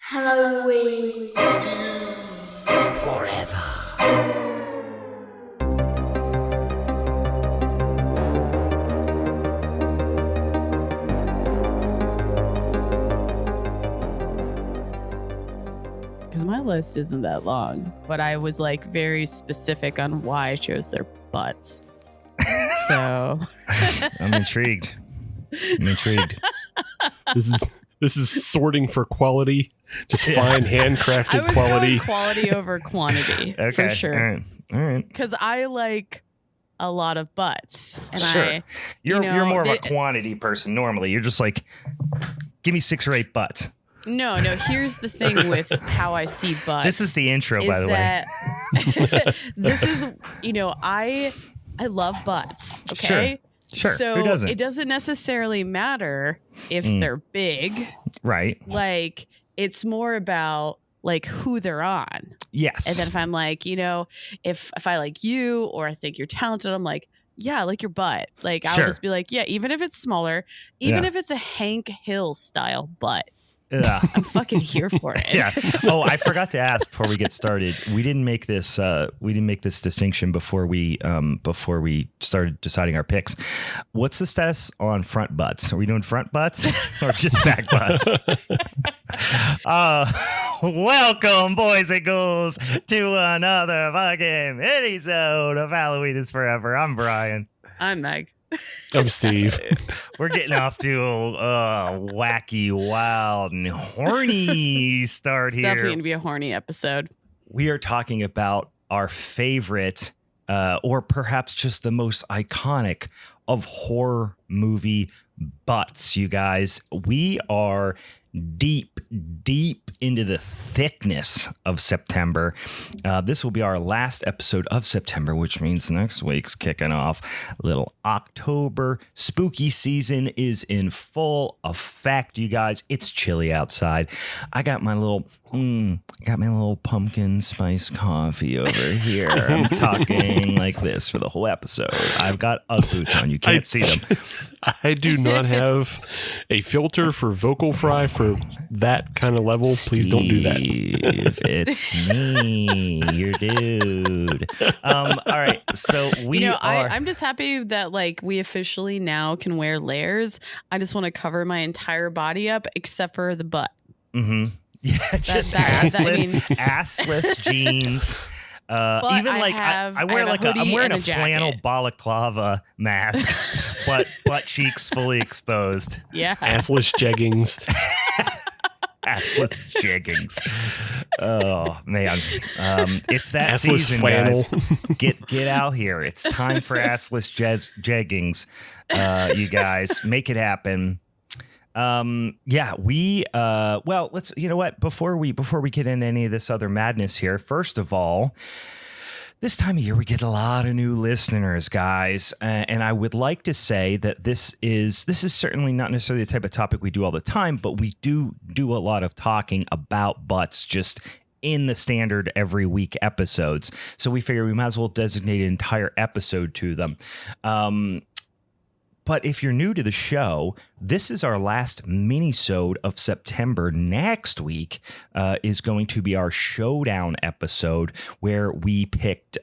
Halloween Forever. Because my list isn't that long, but I was like very specific on why I chose their butts. So I'm intrigued. This is sorting for quality. Just fine handcrafted I was quality. going quality over quantity for sure. All right. Because I like a lot of butts, and Sure. You're more of a quantity person normally. You're just like, give me 6 or 8 butts. No. Here's the thing with how I see butts. This is the intro, by the way. This is, I love butts. Okay. Sure. So Who doesn't? it doesn't necessarily matter if they're big. Right. Like, it's more about like who they're on. Yes. And then if I'm like, if I like you or I think you're talented, I'm like, yeah, I like your butt. Like, I'll just be like, yeah, even if it's smaller, even if it's a Hank Hill style butt, I'm fucking here for it. Yeah. Oh, I forgot to ask before we get started. We didn't make this distinction before we started deciding our picks. What's the status on front butts? Are we doing front butts or just back butts? Welcome, boys and girls, to another fucking Minisode of Halloween is Forever. I'm Brian. I'm Meg. I'm Steve. We're getting off to a wacky, wild, and horny start It's here. definitely going to be a horny episode. We are talking about our favorite, or perhaps just the most iconic of horror movie butts, you guys. We are deep into the thickness of September. This will be our last episode of September, which means next week's kicking off. Little October spooky season is in full effect, you guys. It's chilly outside. I got my little pumpkin spice coffee over here. I'm talking like this for the whole episode. I've got Ugg boots on. You can't see them. I do not have a filter for vocal fry for that kind of level. Please don't do that. It's me, your dude. All right, so I'm just happy that like we officially now can wear layers. I just want to cover my entire body up except for the butt. Mm-hmm. Yeah, just assless jeans. Even I'm wearing a flannel balaclava mask, but butt cheeks fully exposed. Yeah, assless jeggings. Assless jeggings. Oh man, it's that assless season, flannel. Guys. Get out here! It's time for assless jeggings. You guys, make it happen. Let's, before we get into any of this other madness here, first of all, this time of year, we get a lot of new listeners, guys. And I would like to say that this is certainly not necessarily the type of topic we do all the time, but we do a lot of talking about butts just in the standard every week episodes. So we figure we might as well designate an entire episode to them. But if you're new to the show, this is our last minisode of September. Next week is going to be our showdown episode where we picked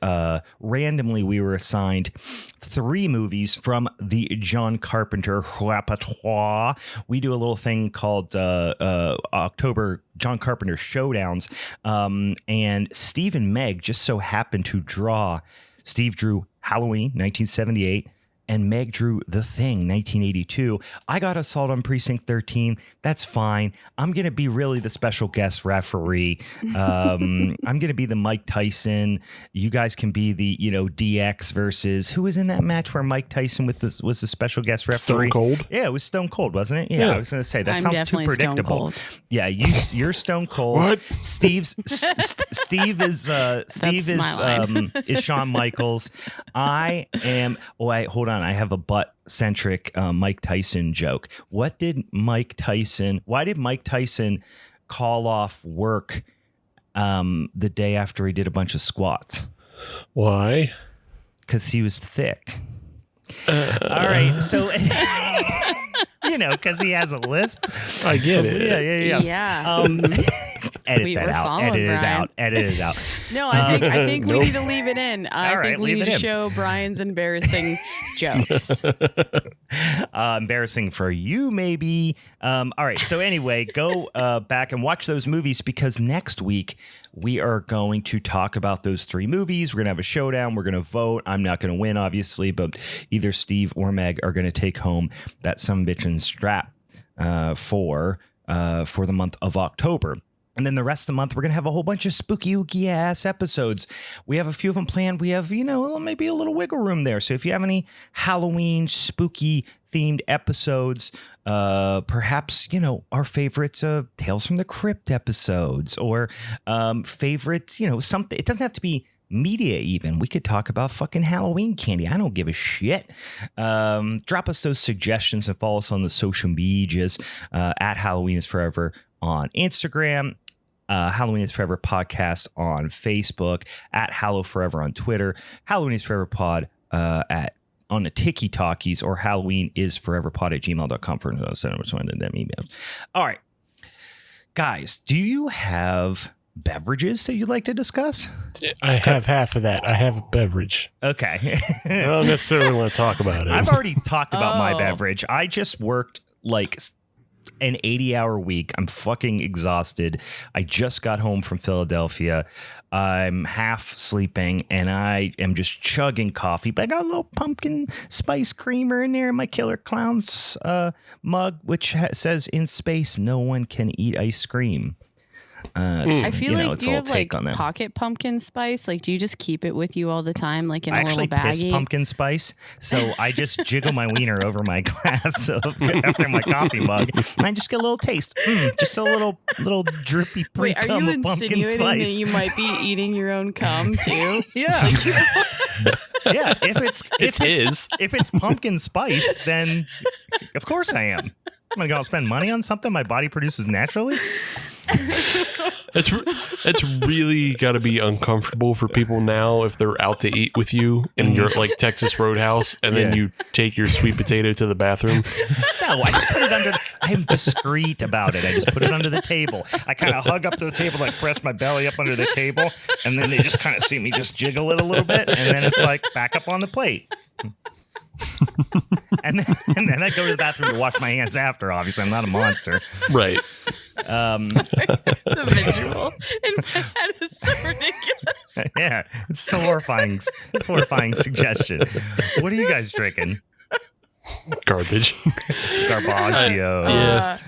randomly. We were assigned 3 movies from the John Carpenter repertoire. We do a little thing called October John Carpenter Showdowns. And Steve and Meg just so happened to draw. Steve drew Halloween, 1978. And Meg drew The Thing, 1982. I got Assault on Precinct 13. That's fine. I'm going to be really the special guest referee. I'm going to be the Mike Tyson. You guys can be the, DX versus who was in that match where Mike Tyson was the special guest referee? Stone Cold. Yeah, it was Stone Cold, wasn't it? Yeah. I was going to say that sounds too predictable. Yeah, you're Stone Cold. What? Steve is Shawn Michaels. I am. Oh, wait, hold on. I have a butt-centric Mike Tyson joke. Why did Mike Tyson call off work the day after he did a bunch of squats? Why? Because he was thick. All right, so because he has a lisp. I get it. Yeah. Edit that out. Edit it out. No, I think we need to leave it in. I think we need to show Brian's embarrassing jokes. Embarrassing for you, maybe. All right. So anyway, go back and watch those movies, because next week we are going to talk about those 3 movies. We're going to have a showdown. We're going to vote. I'm not going to win, obviously, but either Steve or Meg are going to take home that sumbitchin' strap for the month of October. And then the rest of the month, we're going to have a whole bunch of spooky, ooky ass episodes. We have a few of them planned. We have, maybe a little wiggle room there. So if you have any Halloween spooky themed episodes, perhaps, our favorite Tales from the Crypt episodes, or favorite, something. It doesn't have to be media even. We could talk about fucking Halloween candy. I don't give a shit. Drop us those suggestions and follow us on the social medias at Halloween is Forever on Instagram, Halloween is Forever podcast on Facebook, at Hallow Forever on Twitter, Halloween is Forever pod on the Tiki Talkies, or Halloween is Forever pod at gmail.com for send us one of them emails. All right, guys, do you have beverages that you'd like to discuss? I have half of that. I have a beverage. Okay. I don't necessarily want to talk about it. I've already talked about my beverage. I just worked like an 80-hour week. I'm fucking exhausted. I just got home from Philadelphia. I'm half sleeping, and I am just chugging coffee. But I got a little pumpkin spice creamer in there in my Killer Clowns mug, which says, "In space, no one can eat ice cream." I feel like, do you have like pocket pumpkin spice? Like, do you just keep it with you all the time, like in a little baggie? I actually piss pumpkin spice, so I just jiggle my wiener over my glass after my coffee mug, and I just get a little taste, just a little drippy pre-cum of pumpkin spice. Wait, are you insinuating that you might be eating your own cum too? Yeah. Yeah, if it's pumpkin spice, then of course I am. I'm gonna go spend money on something my body produces naturally. It's really got to be uncomfortable for people now if they're out to eat with you and you're like Texas Roadhouse, and then you take your sweet potato to the bathroom. No, I just put it under. I'm discreet about it. I just put it under the table. I kind of hug up to the table, like press my belly up under the table, and then they just kind of see me just jiggle it a little bit, and then it's like back up on the plate. and then I go to the bathroom to wash my hands after. Obviously, I'm not a monster. Right. The visual in my head is so ridiculous. Yeah, it's a horrifying suggestion. What are you guys drinking? Garbage. Garbaggio.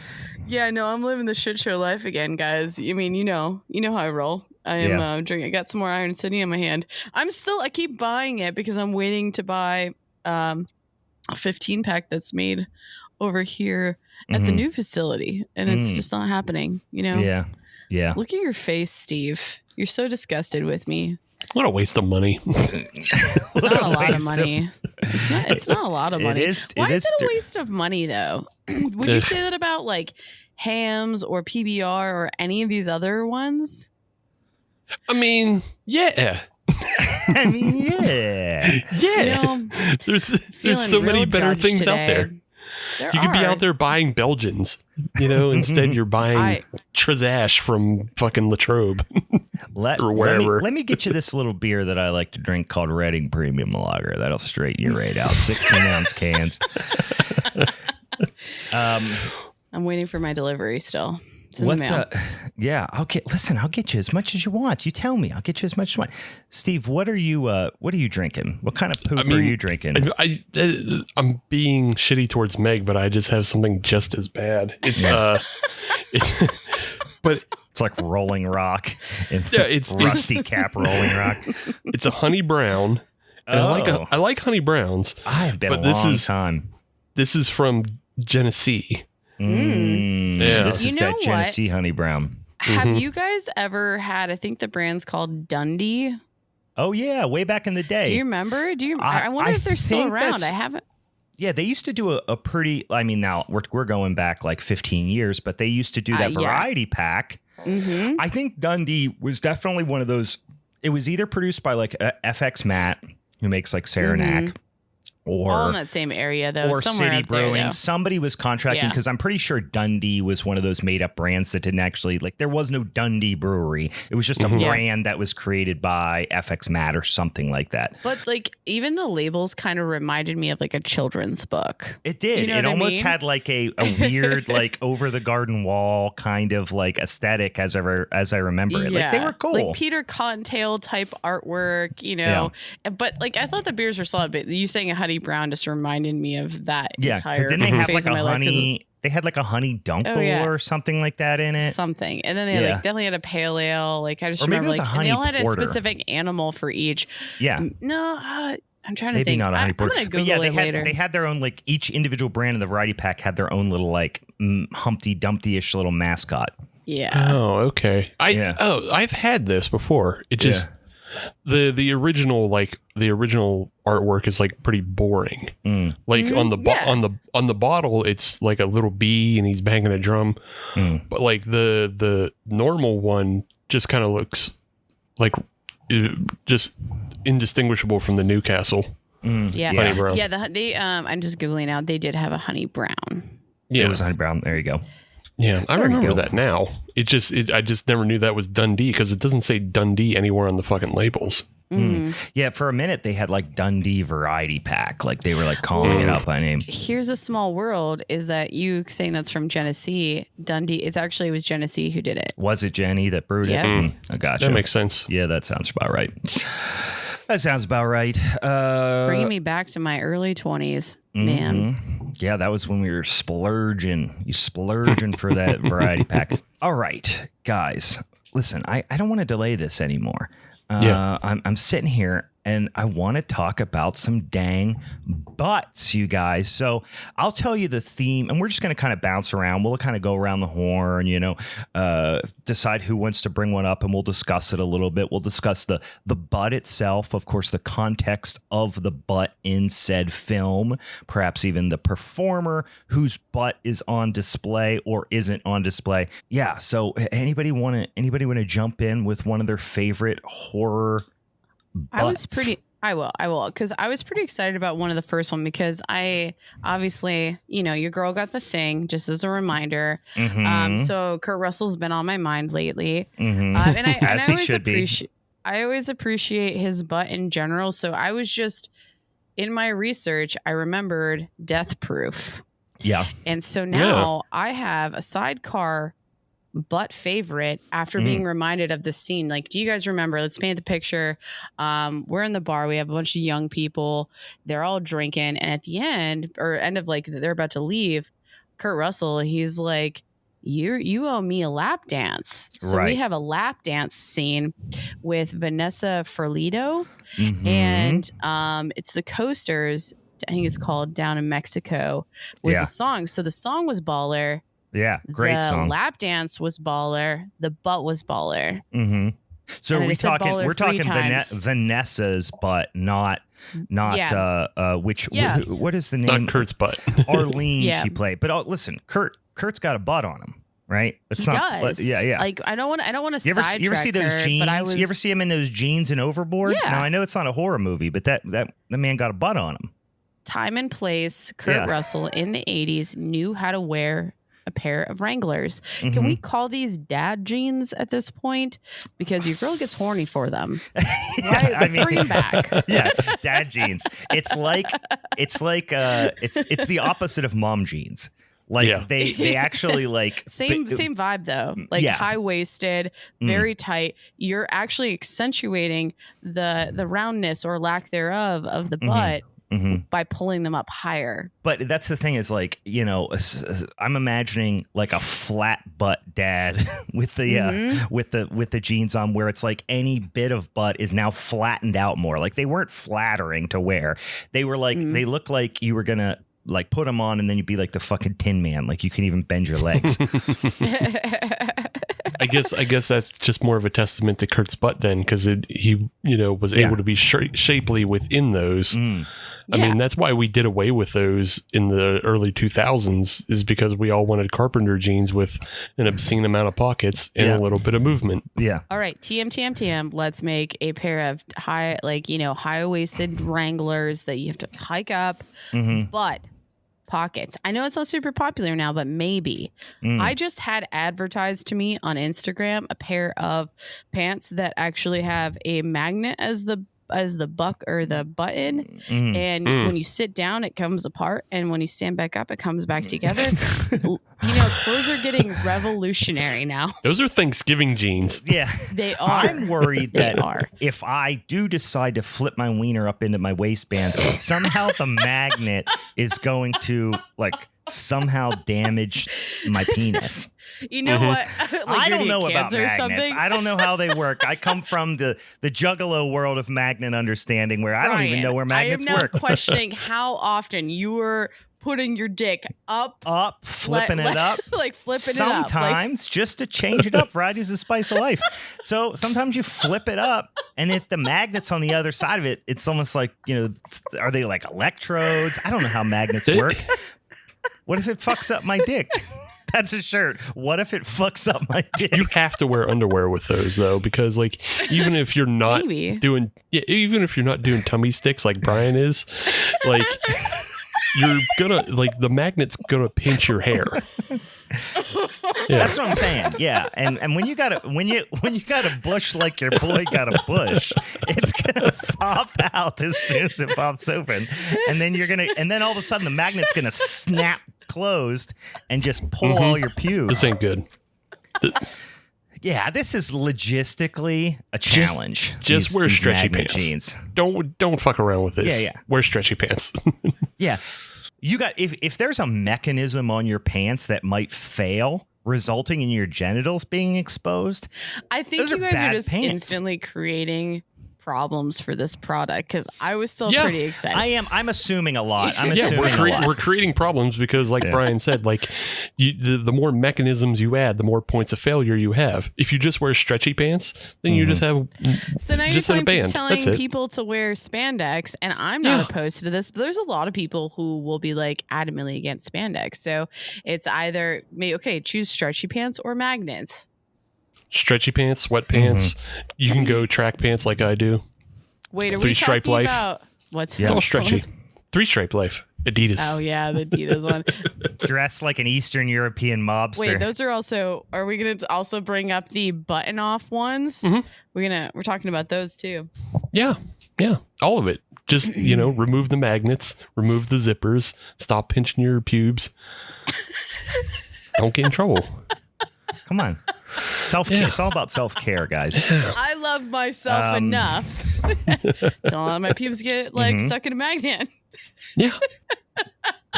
Yeah, no, I'm living the shit show life again, guys. I mean, you know how I roll. I am drinking. I got some more Iron City in my hand. I keep buying it because I'm waiting to buy a 15-pack that's made over here at the new facility, and it's just not happening, Yeah. Look at your face, Steve. You're so disgusted with me. What a waste of money. It's not a lot of money. It's not a lot of money. Why is it a waste of money, though? Would you say that about like Hams or PBR or any of these other ones? I mean, yeah. Yeah. There's so many better things today. out there. You could be out there buying Belgians, instead you're buying Trezash from fucking Latrobe or wherever. Let me get you this little beer that I like to drink called Redding Premium Lager. That'll straighten your rate out. 16-ounce cans. I'm waiting for my delivery still. Yeah. Okay. Listen, I'll get you as much as you want. You tell me. I'll get you as much as you want. Steve, what are you drinking? What kind of poop are you drinking? I'm being shitty towards Meg, but I just have something just as bad. It's but it's like Rolling Rock. It's Rusty Cap Rolling Rock. It's a honey brown. And I like honey browns. I've been a long time. This is from Genesee. This is that Genesee honey brown. Have you guys ever had, I think the brand's called Dundee? Oh yeah, way back in the day. Do you remember? I wonder if they're still around. I haven't. Yeah, they used to do a pretty, I mean, now we're going back like 15 years, but they used to do that variety pack. Mm-hmm. I think Dundee was definitely one of those. It was either produced by like FX Matt, who makes like Saranac, all in that same area, though. Or City Brewing. Somebody was contracting, because I'm pretty sure Dundee was one of those made up brands that didn't actually, like, there was no Dundee Brewery. It was just a brand that was created by FX Matt or something like that. But like, even the labels kind of reminded me of like a children's book. It did. You know it almost had like a weird, like over the garden wall kind of like aesthetic as I remember it. Like, they were cool. Like Peter Cottontail type artwork, you know. Yeah. But like, I thought the beers were solid, but you saying a Honey Brown just reminded me of that entire didn't they have like a honey life, they had like a honey dunkel or something like that in it, and then they like definitely had a pale ale, like I just or remember maybe it was like a honey and they all had porter. a specific animal for each. I'm trying to maybe think. Not a honey porter. I'm gonna Google it later. They had their own, like, each individual brand in the variety pack had their own little like Humpty Dumpty-ish little mascot. Oh, okay. I've had this before. It just the original artwork is like pretty boring. Like on the bottle, it's like a little bee and he's banging a drum. But like the normal one just kind of looks like just indistinguishable from the Newcastle. Honey Brown. They I'm just Googling now. They did have a Honey Brown. Yeah, it was Honey Brown. There you go. Yeah, I remember that now. I just never knew that was Dundee, because it doesn't say Dundee anywhere on the fucking labels. Yeah, for a minute they had like Dundee Variety Pack, like they were like calling it out by name. Here's a small world: is that you saying that's from Genesee? Dundee. It was Genesee who did it. Was it Jenny that brewed it? I gotcha. That makes sense. Yeah, that sounds about right. That sounds about right. Bringing me back to my early 20s, man. Yeah, that was when we were splurging. You splurging for that variety pack. All right, guys, listen, I don't want to delay this anymore. I'm sitting here and I want to talk about some dang butts, you guys. So I'll tell you the theme, and we're just going to kind of bounce around. We'll kind of go around the horn, decide who wants to bring one up, and we'll discuss it a little bit. We'll discuss the butt itself, of course, the context of the butt in said film, perhaps even the performer whose butt is on display or isn't on display. Yeah. So anybody want to jump in with one of their favorite horror butts? I will, because I was pretty excited about one of the first one, because I obviously, your girl got the thing, just as a reminder. So Kurt Russell's been on my mind lately, and I always appreciate his butt in general. So I was just in my research, I remembered Death Proof. Yeah, and so now I have a sidecar butt favorite after being reminded of the scene. Like, do you guys remember? Let's paint the picture. We're in the bar. We have a bunch of young people. They're all drinking. And at the end of like, they're about to leave, Kurt Russell, he's like, you owe me a lap dance. So we have a lap dance scene with Vanessa Ferlito. And it's the Coasters. I think it's called Down in Mexico was the song. So the song was baller. Yeah, great song. The lap dance was baller. The butt was baller. So we're talking Vanessa's butt, not which what is the name? Not Kurt's butt. Arlene she played. But listen, Kurt's got a butt on him, right? He does. Yeah. Like I don't want to. You ever see those jeans? You ever see him in those jeans and Overboard? Yeah. Now I know it's not a horror movie, but the man got a butt on him. Time and place. Kurt Russell in the 80s knew how to wear a pair of Wranglers. Can we call these dad jeans at this point? Because your girl gets horny for them. Let's bring them back. Yeah, dad jeans. It's the opposite of mom jeans. Like they actually like same vibe though. Like high waisted, very tight. You're actually accentuating the roundness or lack thereof of the butt. By pulling them up higher. But that's the thing is, like, I'm imagining like a flat butt dad with the jeans on, where it's like any bit of butt is now flattened out more. Like, they weren't flattering to wear. They were like they look like you were gonna like put them on and then you'd be like the fucking Tin Man, like you can even bend your legs. I guess that's just more of a testament to Kurt's butt then, because he was able to be shapely within those. I mean, that's why we did away with those in the early 2000s, is because we all wanted carpenter jeans with an obscene amount of pockets and a little bit of movement. Yeah. All right. TM. Let's make a pair of high-waisted Wranglers that you have to hike up, but pockets. I know it's all super popular now, but maybe. I just had advertised to me on Instagram a pair of pants that actually have a magnet as the buck or the button, and when you sit down it comes apart, and when you stand back up it comes back together. Clothes are getting revolutionary now. Those are Thanksgiving jeans. Yeah, they are. I'm worried that if I do decide to flip my wiener up into my waistband, somehow the magnet is going to somehow damage my penis. You know what? I don't know about magnets. I don't know how they work. I come from the juggalo world of magnet understanding, where I don't even know where magnets work. I am now questioning how often you were putting your dick up, flipping it up, sometimes just to change it up. Variety's the spice of life. So sometimes you flip it up, and if the magnet's on the other side of it, it's almost like, are they like electrodes? I don't know how magnets work. What if it fucks up my dick? That's a shirt. What if it fucks up my dick? You have to wear underwear with those, though, because even if you're not doing tummy sticks like Brian is, you're gonna the magnet's gonna pinch your hair. Yeah. That's what I'm saying. Yeah, and when you got a bush like your boy got a bush, it's gonna pop out as soon as it pops open, and then all of a sudden the magnet's gonna snap closed and just pull all your pubes. This ain't good. Yeah, this is logistically a challenge. Just wear stretchy pants. Jeans. Don't fuck around with this. Yeah. Wear stretchy pants. Yeah. You got if there's a mechanism on your pants that might fail, resulting in your genitals being exposed, I think you guys are just instantly creating problems for this product, because I was still pretty excited. I'm assuming a lot. We're creating problems because, Brian said, the more mechanisms you add, the more points of failure you have. If you just wear stretchy pants, then you just have so now you're telling people to wear spandex, and I'm not opposed to this, but there's a lot of people who will be adamantly against spandex. So it's either choose stretchy pants or magnets. Stretchy pants, sweatpants. You can go track pants like I do. Wait, are we talking about what's it's all stretchy? 3-stripe life. Adidas. Oh yeah, the Adidas one. Dressed like an Eastern European mobster. Wait, those are also. Are we going to also bring up the button-off ones? We're talking about those too. Yeah, all of it. Just remove the magnets, remove the zippers, stop pinching your pubes. Don't get in trouble. Come on. Self-care. It's all about self-care, guys. I love myself enough. Don't let my pubes get stuck in a magnet. Yeah.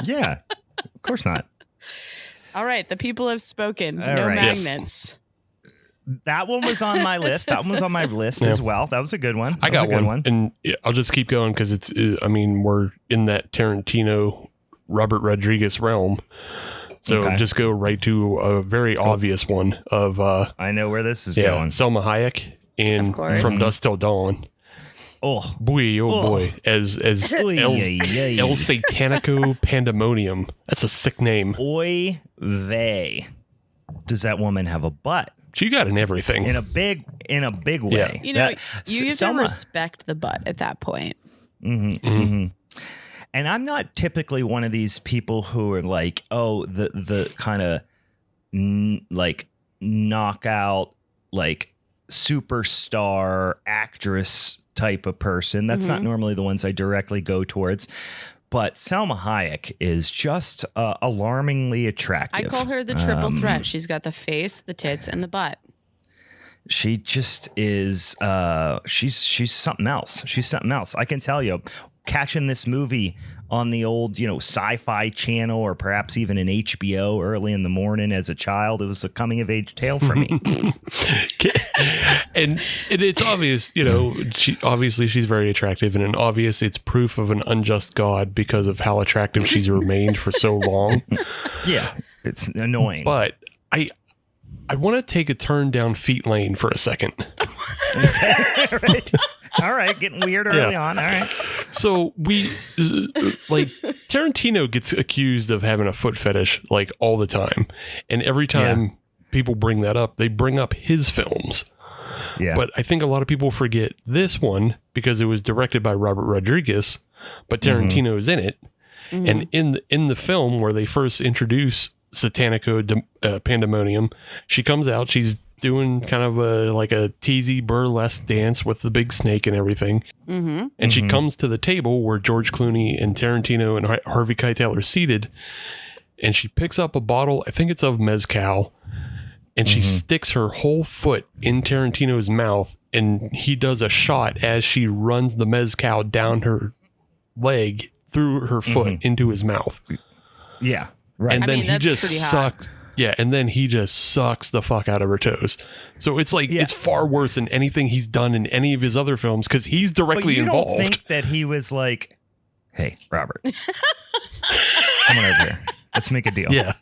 Yeah. Of course not. All right. The people have spoken. All no magnets. Yes. That one was on my list. As well. That was a good one. I got one. And I'll just keep going because it's, we're in that Tarantino, Robert Rodriguez realm. So just go right to a very obvious one of I know where this is going. Selma Hayek in From Dusk Till Dawn. Oh boy, as El Satanico Pandemonium. That's a sick name. Oy vey. Does that woman have a butt? She got in everything. In a big way. Yeah. You have to respect the butt at that point. And I'm not typically one of these people who are the kind of knockout, superstar actress type of person. That's not normally the ones I directly go towards. But Salma Hayek is just alarmingly attractive. I call her the triple threat. She's got the face, the tits, and the butt. She just is. She's something else. She's something else. I can tell you. Catching this movie on the old, Sci-Fi Channel or perhaps even an HBO early in the morning as a child, it was a coming of age tale for me. and it's obvious, she's very attractive, and obvious it's proof of an unjust God because of how attractive she's remained for so long. Yeah, it's annoying. But I want to take a turn down feet lane for a second. All right, getting weird early on. All right. So Tarantino gets accused of having a foot fetish like all the time. And every time people bring that up, they bring up his films. Yeah. But I think a lot of people forget this one because it was directed by Robert Rodriguez, but Tarantino is in it. And in the film where they first introduce Satanico Pandemonium, she comes out, she's doing kind of a teasy burlesque dance with the big snake and everything. And she comes to the table where George Clooney and Tarantino and Harvey Keitel are seated. And she picks up a bottle, I think it's of mezcal, and she sticks her whole foot in Tarantino's mouth. And he does a shot as she runs the mezcal down her leg through her foot into his mouth. Yeah. Right. And then he just sucks. Yeah, and then he just sucks the fuck out of her toes. So it's like it's far worse than anything he's done in any of his other films because he's directly involved. Don't think that he was like, "Hey, Robert, come on over here. Let's make a deal." Yeah.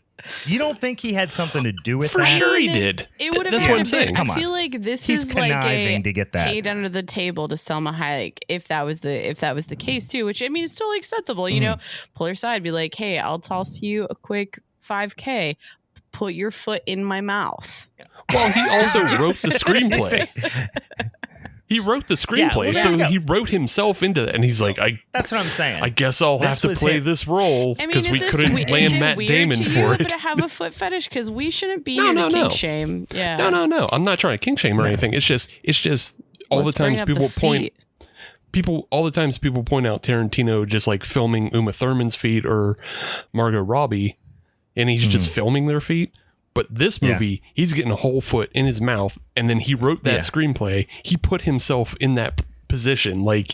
You don't think he had something to do with that? For sure he did. It would have That's been what I'm saying. I feel like this is like a to get that paid under the table to Selma Hayek if that was the case too, which I mean is totally acceptable. You know, pull her side, be like, "Hey, I'll toss you a quick $5,000. Put your foot in my mouth." Well, he also wrote the screenplay. He wrote the screenplay, so he wrote himself into that, and he's like, "That's what I'm saying. I guess I'll have to play this role because we couldn't land Matt Damon for it." To have a foot fetish because we shouldn't be here to kink shame. Yeah, no. I'm not trying to kink shame or anything. It's just all the times people point out Tarantino just like filming Uma Thurman's feet or Margot Robbie. And he's just filming their feet. But this movie, he's getting a whole foot in his mouth. And then he wrote that screenplay. He put himself in that position. Like,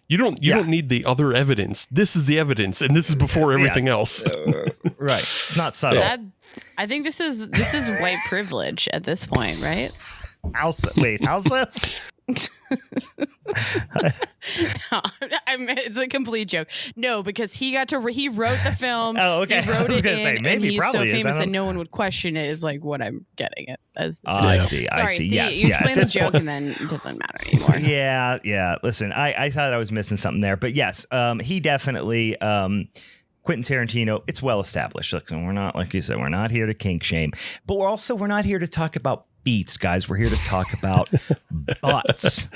you don't need the other evidence. This is the evidence. And this is before everything else. Right. Not subtle. I think this is white privilege at this point, right? Elsa. No, it's a complete joke. No, because he wrote the film. Oh, okay. He wrote it in, and he's so famous that no one would question it. Is like what I'm getting it as. I see. Yes, you explain the joke and then it doesn't matter anymore. Yeah. Listen, I thought I was missing something there, but yes, he definitely. Quentin Tarantino, it's well established. Look, we're not, like you said, we're not here to kink shame, but we're not here to talk about beats, guys. We're here to talk about butts.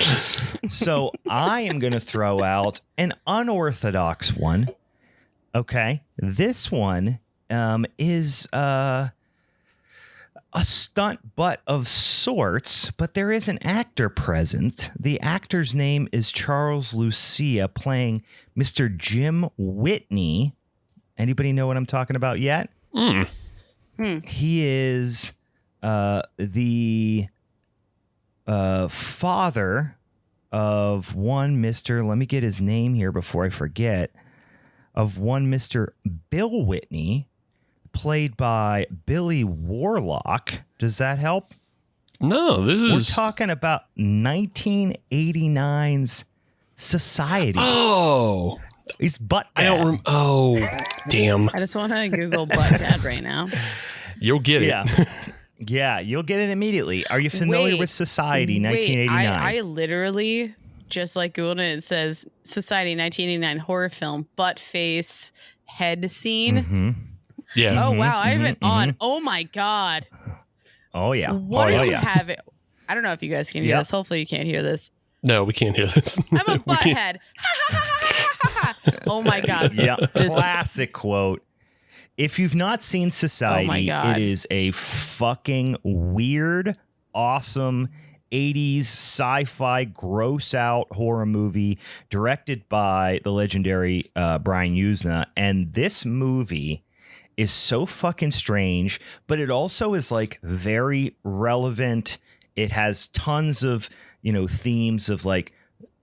So I am going to throw out an unorthodox one. Okay. This one is a stunt butt of sorts, but there is an actor present. The actor's name is Charles Lucia, playing Mr. Jim Whitney. Anybody know what I'm talking about yet? He is the father of one Mr. Let me get his name here before I forget. Of one Mr. Bill Whitney, played by Billy Warlock. Does that help? No, we're talking about 1989's Society. Oh, he's butt dad. I don't. Damn! I just want to Google butt dad right now. You'll get it. Yeah, you'll get it immediately. Are you familiar with Society 1989? I literally just like Googled it. It says Society 1989 horror film, butt face head scene. Yeah. Oh wow, I have it on. Oh my god. Oh yeah. What do you have it? I don't know if you guys can hear this. Hopefully you can't hear this. No, we can't hear this. I'm a butthead. Oh my god. Yeah. Classic quote. If you've not seen Society, it is a fucking weird, awesome 80s sci-fi gross out horror movie directed by the legendary Brian Usna. And this movie is so fucking strange, but it also is like very relevant. It has tons of, themes of like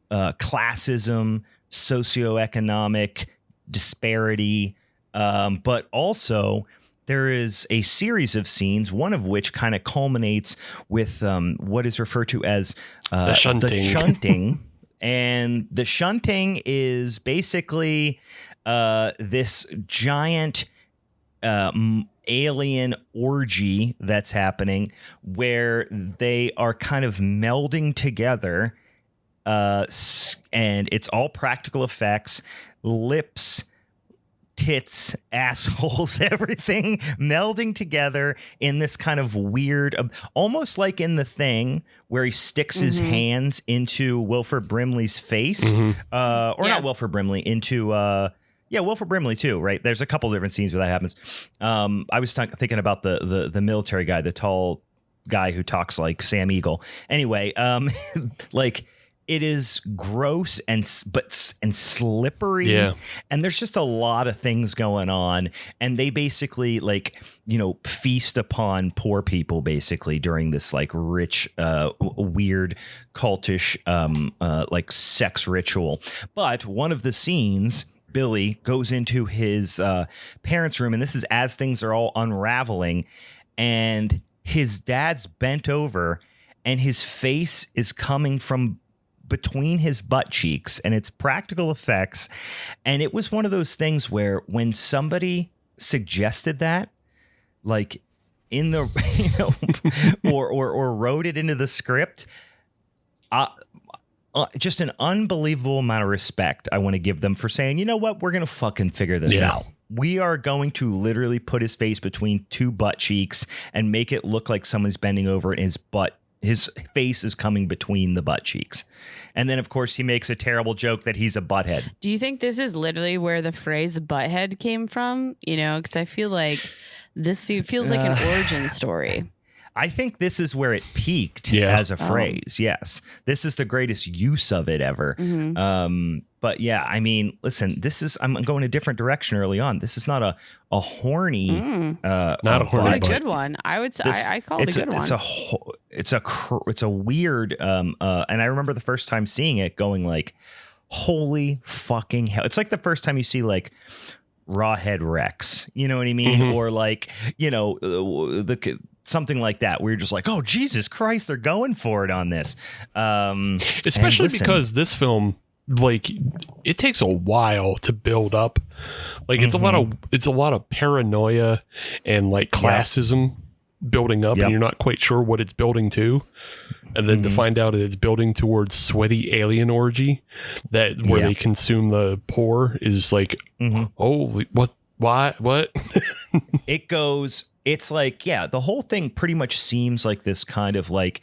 classism, socioeconomic disparity, but also there is a series of scenes, one of which kind of culminates with what is referred to as the shunting. And the shunting is basically this giant alien orgy that's happening where they are kind of melding together and it's all practical effects, lips, tits, assholes, everything melding together in this kind of weird, almost like in The Thing, where he sticks his hands into Wilford Brimley's face, or not Wilford Brimley, into Wilford Brimley too, right? There's a couple different scenes where that happens. I was thinking about the military guy, the tall guy who talks like Sam Eagle. Anyway, like, it is gross and slippery. Yeah. And there's just a lot of things going on. And they basically, like, you know, feast upon poor people basically during this like rich, weird, cultish, like sex ritual. But one of the scenes, Billy goes into his parents' room, and this is as things are all unraveling, and his dad's bent over and his face is coming from between his butt cheeks, and it's practical effects. And it was one of those things where when somebody suggested that, like in the, you know, or wrote it into the script, just an unbelievable amount of respect I want to give them for saying, you know what, we're going to fucking figure this out. We are going to literally put his face between two butt cheeks and make it look like someone's bending over and his face is coming between the butt cheeks. And then, of course, he makes a terrible joke that he's a butthead. Do you think this is literally where the phrase butthead came from? You know, because I feel like this feels like an origin story. I think this is where it peaked as a phrase. Yes. This is the greatest use of it ever. But yeah, I mean, listen, I'm going a different direction early on. This is not a horny, not a horny, but a good one. I would say I call it a good one. It's a weird, and I remember the first time seeing it going like, holy fucking hell. It's like the first time you see like Rawhead Rex, you know what I mean? Or like, you know, something like that, where you're just like, oh, Jesus Christ, they're going for it on this. Especially because this film, like, it takes a while to build up. Like, it's a lot of paranoia and like classism building up, and you're not quite sure what it's building to. And then to find out that it's building towards sweaty alien orgy where they consume the poor is like, holy, what? Why? What? It's like, the whole thing pretty much seems like this kind of like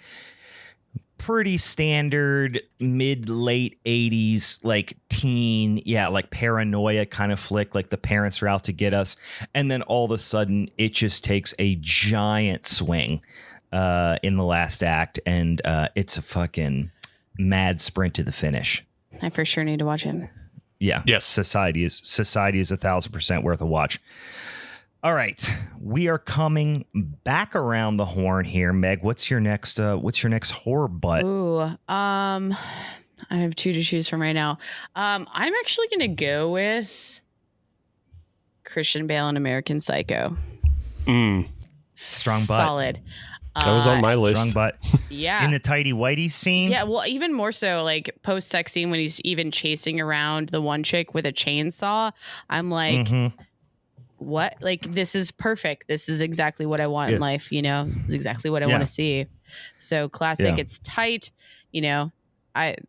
pretty standard mid-late 80s, like teen, like paranoia kind of flick, like the parents are out to get us. And then all of a sudden it just takes a giant swing in the last act. And it's a fucking mad sprint to the finish. I for sure need to watch it. Yeah. Yes. Society is 1,000% worth a watch. All right, we are coming back around the horn here, Meg. What's your next horror butt? Ooh, I have two to choose from right now. I'm actually going to go with Christian Bale in American Psycho. Strong butt. Solid. That was on my list. Strong butt. Yeah. In the tighty whitey scene. Yeah, well, even more so, like post sex scene when he's even chasing around the one chick with a chainsaw. I'm like. What? Like, this is perfect. This is exactly what I want in life. You know, it's exactly what I want to see. So classic. Yeah. It's tight. You know,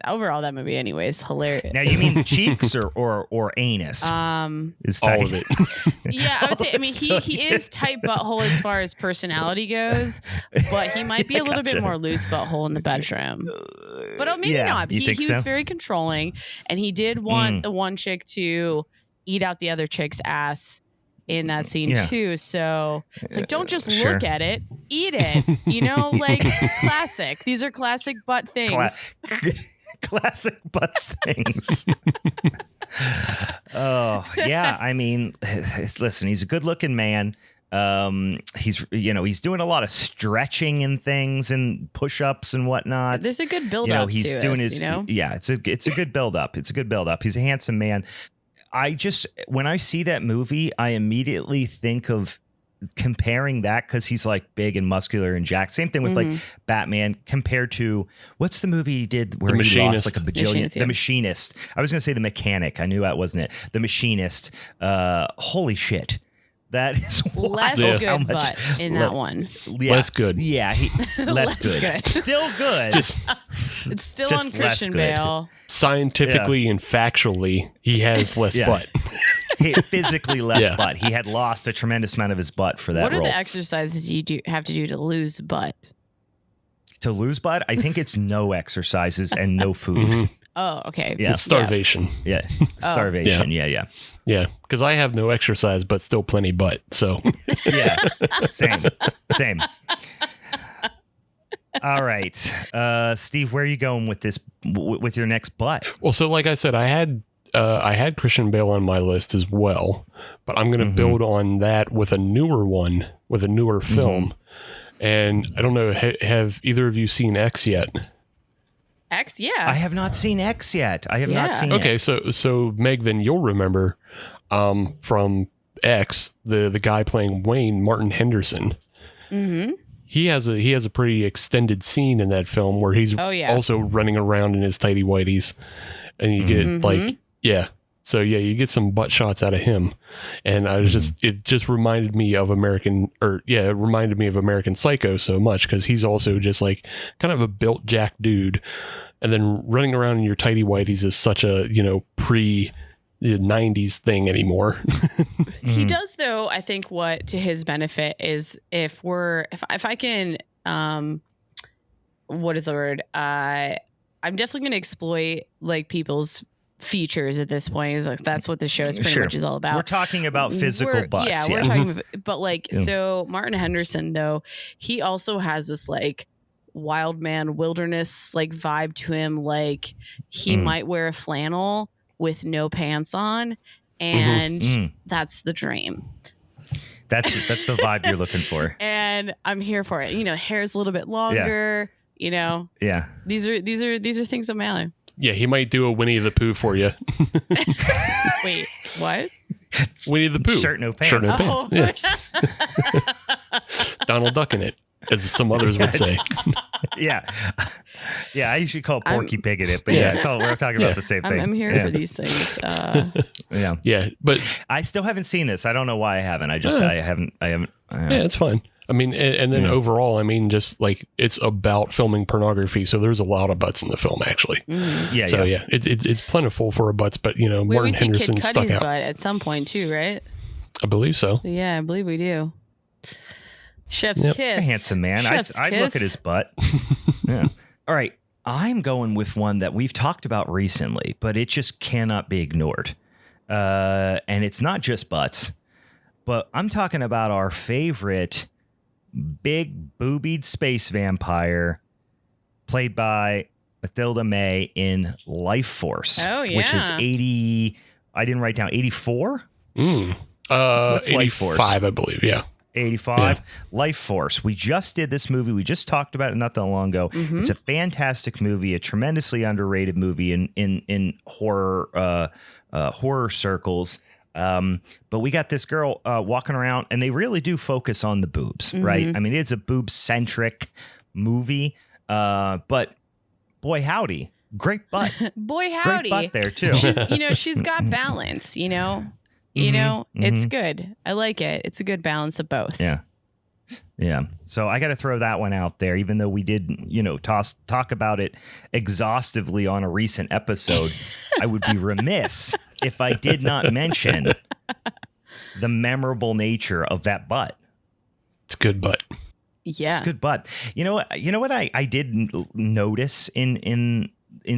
overall that movie anyways, hilarious. Now you mean cheeks or anus? Is all of it. Yeah, I would say. I mean, he is tight butthole as far as personality goes, but he might be a little bit more loose butthole in the bedroom. But maybe not. He was very controlling, and he did want the one chick to eat out the other chick's ass in that scene too. So it's like, don't just look at it, eat it, you know, like classic. These are classic butt things. Classic butt things. Oh yeah. I mean, listen, he's a good looking man. He's doing a lot of stretching and things and push-ups and whatnot. There's a good build up. He's to doing us, it's a good build up. It's a good build up. He's a handsome man. When I see that movie, I immediately think of comparing that, because he's like big and muscular and jacked. Same thing with like Batman compared to what's the movie he did where he lost like a bajillion? The Machinist. I was going to say The Mechanic. I knew that wasn't it. The Machinist. Holy shit. That is less good butt in that one. Yeah. Less good. Yeah, less good. Still good. Just It's still on Christian Bale. Scientifically and factually, he has less butt. Physically less butt. He had lost a tremendous amount of his butt for that role. What are the exercises you have to do to lose butt? To lose butt? I think it's no exercises and no food. Mm-hmm. Oh, okay. Yeah. It's starvation. Yeah. Starvation. Yeah. Yeah. Because I have no exercise, but still plenty butt. So, yeah. Same. All right. Steve, where are you going with this, with your next butt? Well, so like I said, I had Christian Bale on my list as well, but I'm going to build on that with a newer one, with a newer film. And I don't know, have either of you seen X yet? X, yeah. I have not seen X yet. I have not seen it. Okay, so Meg, then you'll remember from X, the guy playing Wayne, Martin Henderson. Mm-hmm. He has a pretty extended scene in that film where he's also running around in his tighty whities, and you get you get some butt shots out of him, and I was it just reminded me of American Psycho so much, because he's also just like kind of a built jack dude, and then running around in your tighty whities is such a pre 90s thing anymore. He does, though. I think what to his benefit is if I can what is the word? I'm definitely going to exploit like people's features at this point. Is like that's what the show is pretty much is all about. We're talking about physical butts. Yeah, we're talking about, but like so Martin Henderson, though, he also has this like wild man wilderness like vibe to him. Like he might wear a flannel with no pants on, and that's the dream. That's the vibe you're looking for. And I'm here for it. Hair's a little bit longer. Yeah. These are things I'm mailing. Yeah, he might do a Winnie the Pooh for you. Wait, what? Winnie the Pooh. Shirt, no pants. Shirt, no pants. Yeah. Donald Duck in it, as some others would say. Yeah, I usually call Porky Pig in it, but it's all we're talking about the same thing. I'm here for these things. Yeah, but I still haven't seen this. I don't know why I haven't. I haven't. Yeah, it's fine. I mean, and then overall, I mean, just like it's about filming pornography, so there's a lot of butts in the film, actually. It's plentiful for a butts, but Martin Henderson stuck out butt at some point too, right? I believe so. Yeah, I believe we do. Chef's kiss. He's a handsome man. I'd look at his butt. Yeah. All right, I'm going with one that we've talked about recently, but it just cannot be ignored. And it's not just butts, but I'm talking about our favorite big boobied space vampire played by Mathilda May in Life Force. Oh, yeah. Which is 80. I didn't write down 84. What's Life Force? 85, I believe. Yeah. 85. Yeah. Life Force. We just did this movie. We just talked about it not that long ago. It's a fantastic movie, a tremendously underrated movie in horror circles. But we got this girl walking around, and they really do focus on the boobs, right? I mean, it's a boob-centric movie, but boy, howdy, great butt. Boy, howdy. Great butt there, too. She's got balance, it's good. I like it. It's a good balance of both. Yeah. Yeah. So I got to throw that one out there, even though we did, talk about it exhaustively on a recent episode. I would be remiss if I did not mention the memorable nature of that butt. It's good butt. Yeah. It's a good butt. You know what I did notice in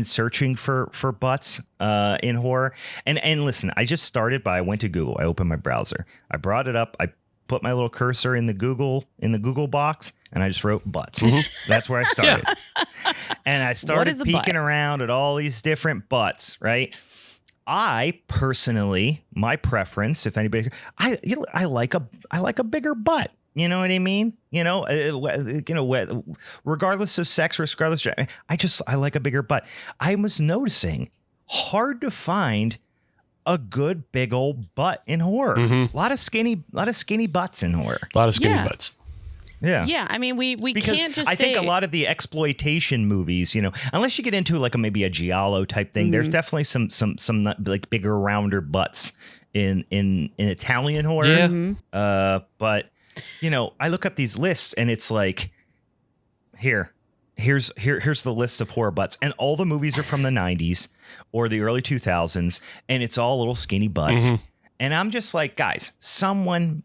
searching for butts in horror, and listen, I just started by I went to Google. I opened my browser. I brought it up. I put my little cursor in the Google box, and I just wrote butts. That's where I started. And I started peeking around at all these different butts, right? I personally, my preference, if anybody, I like a bigger butt. You know what I mean? Regardless of sex, regardless, I like a bigger butt. I was noticing hard to find a good big old butt in horror. A lot of skinny butts in horror. A lot of skinny butts. Yeah. Yeah. I mean, we because can't just I think a lot of the exploitation movies, unless you get into like maybe a giallo type thing, there's definitely some like bigger, rounder butts in Italian horror. Yeah. But I look up these lists and it's like, here's here's the list of horror butts, and all the movies are from the 90s or the early 2000s, and it's all little skinny butts. Mm-hmm. And I'm just like, guys, someone,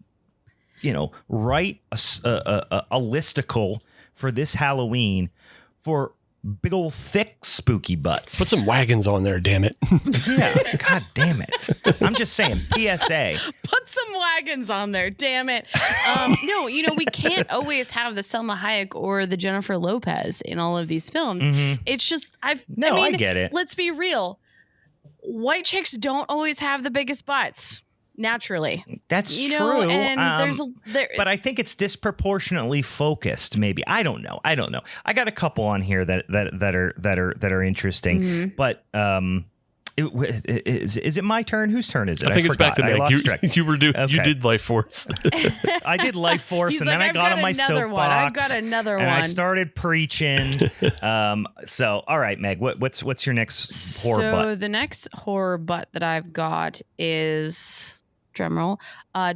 write a listicle for this Halloween for big old thick spooky butts. Put some wagons on there, damn it. Yeah, god damn it. I'm just saying, PSA. Put some wagons on there, damn it. No, we can't always have the Selma Hayek or the Jennifer Lopez in all of these films. Mm-hmm. It's just I get it. Let's be real. White chicks don't always have the biggest butts. Naturally, that's true. And but I think it's disproportionately focused. Maybe I don't know. I got a couple on here that are interesting. Mm-hmm. But is it my turn? Whose turn is it? I think it's back to Meg. You were doing. Okay. You did Life Force. I did Life Force, and then I got on my soapbox. I've got another one. And I started preaching. So, all right, Meg, what's your next horror butt? So the next horror butt that I've got is, drumroll,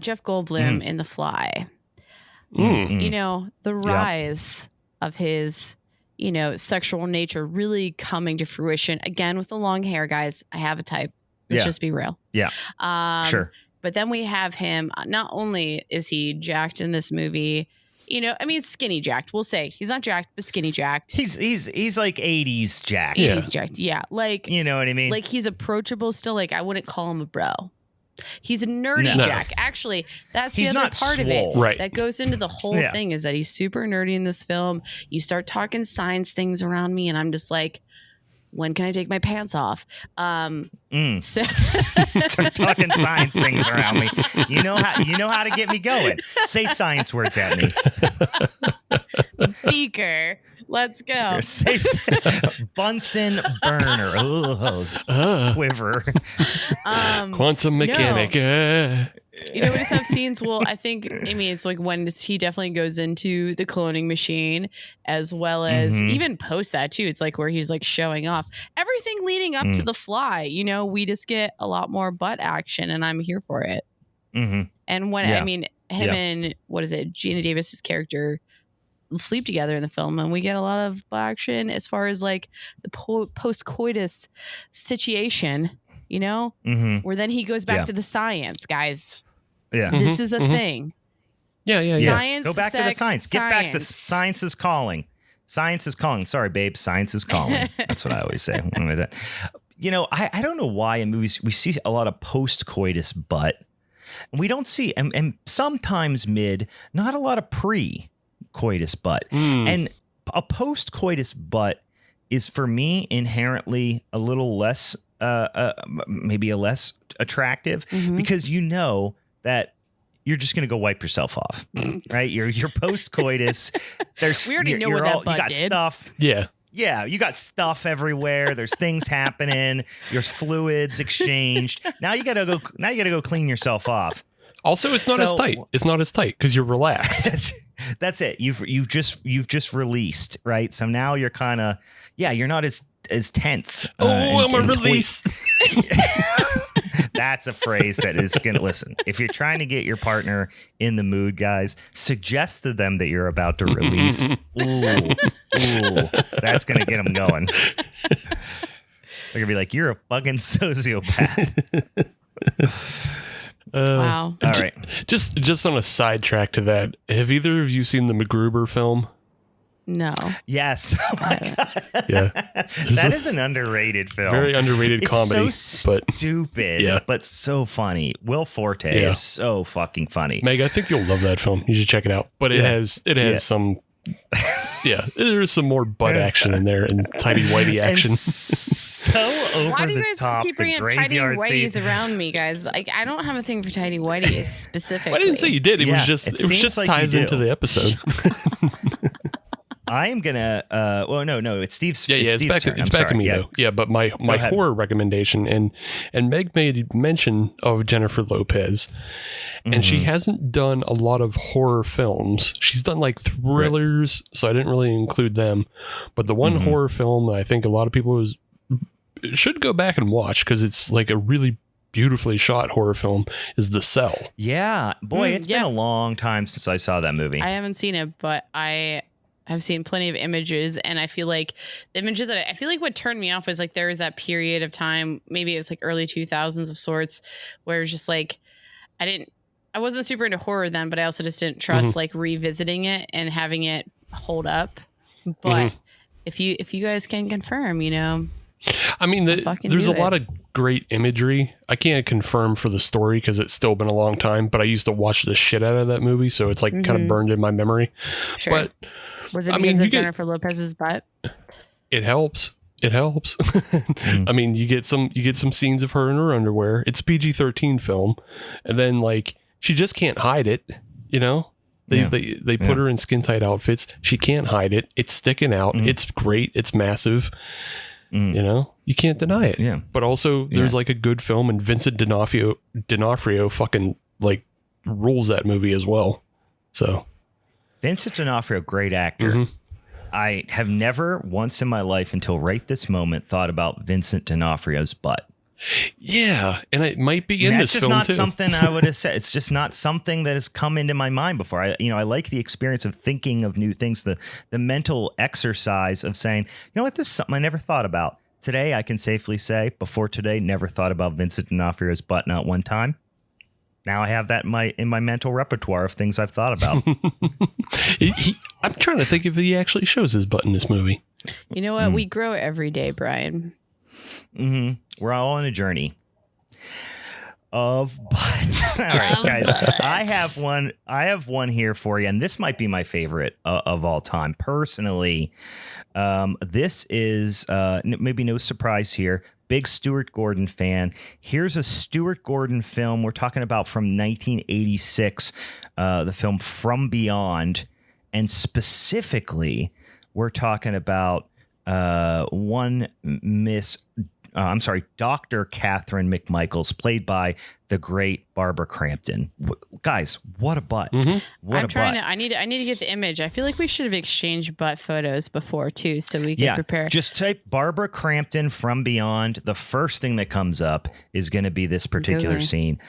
Jeff Goldblum in The Fly. The rise of his, sexual nature really coming to fruition again with the long hair, guys. I have a type. Let's just be real. Yeah. Sure. But then we have him. Not only is he jacked in this movie, skinny jacked. We'll say he's not jacked, but skinny jacked. He's like 80s jacked. 80s jacked. Yeah. Like, you know what I mean? Like he's approachable still. Like I wouldn't call him a bro. He's a nerdy Jack. Actually, that's the other part of it that goes into the whole thing is that he's super nerdy in this film. You start talking science things around me, and I'm just like, when can I take my pants off? So start talking science things around me. You know how to get me going. Say science words at me. Beaker. Let's go. Bunsen burner. Quiver. Quantum mechanic. No. We just have scenes. Well, it's like when he definitely goes into the cloning machine, as well as even post that too. It's like where he's like showing off everything leading up to The Fly. We just get a lot more butt action, and I'm here for it. Mm-hmm. And when him and Gina Davis's character sleep together in the film, and we get a lot of action as far as like the post-coitus situation, where then he goes back to the science, guys. Yeah, this is a thing. Yeah. Science. Go back to the science. Get back to science is calling. Science is calling. Sorry, babe. Science is calling. That's what I always say. I don't know why in movies we see a lot of post-coitus butt, and we don't see and sometimes mid, not a lot of pre-coitus butt. And a post-coitus butt is for me inherently a little less maybe a less attractive because that you're just going to go wipe yourself off, right? You're post-coitus. We already know what that butt you got did. Stuff. Yeah, you got stuff everywhere. There's things happening. There's fluids exchanged. Now you gotta go clean yourself off. Also, it's not as tight. It's not as tight because you're relaxed. That's it. You've just released, right? So now you're kind of you're not as tense. I'm a release. That's a phrase that is going to listen. If you're trying to get your partner in the mood, guys, suggest to them that you're about to release. Ooh, that's going to get them going. They're going to be like, you're a fucking sociopath. Wow. All right. Just on a sidetrack to that, have either of you seen the MacGruber film? No. Yes. Oh my God. Yeah. That is an underrated film. Very underrated comedy. It's so stupid, but so funny. Will Forte is so fucking funny. Meg, I think you'll love that film. You should check it out. But it has some there's some more butt action in there and tidy whitey action. So over Why do you the guys top. keep bringing tidy whiteys around me, guys? Like, I don't have a thing for tidy whiteys specifically. I didn't say you did. It was just like ties into the episode. I am gonna. No, it's Steve's. It's back to me though. Yeah, but my horror recommendation and Meg made mention of Jennifer Lopez, and she hasn't done a lot of horror films. She's done like thrillers, so I didn't really include them. But the one horror film that I think a lot of people should go back and watch because it's like a really beautifully shot horror film is The Cell. Yeah, boy, it's been a long time since I saw that movie. I haven't seen it, but I I've seen plenty of images, and I feel like the images that I feel like what turned me off was like there was that period of time, maybe it was like early 2000s of sorts, where it was just like I wasn't super into horror then, but I also just didn't trust like revisiting it and having it hold up. But if you guys can confirm, you know, I mean, there's a lot of great imagery. I can't confirm for the story because it's still been a long time, but I used to watch the shit out of that movie, so it's like kind of burned in my memory. Sure. But was it because of Jennifer Lopez's butt? It helps. It helps. I mean, you get some scenes of her in her underwear. It's a PG-13 film, and then like she just can't hide it. You know, they put her in skin tight outfits. She can't hide it. It's sticking out. It's great. It's massive. You know, you can't deny it. Yeah. But also, there's like a good film, and Vincent D'Onofrio fucking like rules that movie as well. So, Vincent D'Onofrio, great actor. I have never once in my life until right this moment thought about Vincent D'Onofrio's butt. Yeah, and it might be in this film too. It's just not something I would have said. It's just not something that has come into my mind before. I like the experience of thinking of new things, the mental exercise of saying, you know what, this is something I never thought about. Today, I can safely say, before today, never thought about Vincent D'Onofrio's butt, not one time. Now I have that in my mental repertoire of things I've thought about. I'm trying to think if he actually shows his butt in this movie. You know what? We grow every day, Brian. We're all on a journey of butts. All right, guys. I have one here for you, and this might be my favorite of all time. Personally, this is maybe no surprise here. Big Stuart Gordon fan. Here's a Stuart Gordon film. We're talking about from 1986, the film From Beyond, and specifically, we're talking about Dr. Catherine McMichaels, played by the great Barbara Crampton. Guys, what a butt! I need to get the image. I feel like we should have exchanged butt photos before too, so we can prepare. Just type Barbara Crampton From Beyond. The first thing that comes up is going to be this particular scene.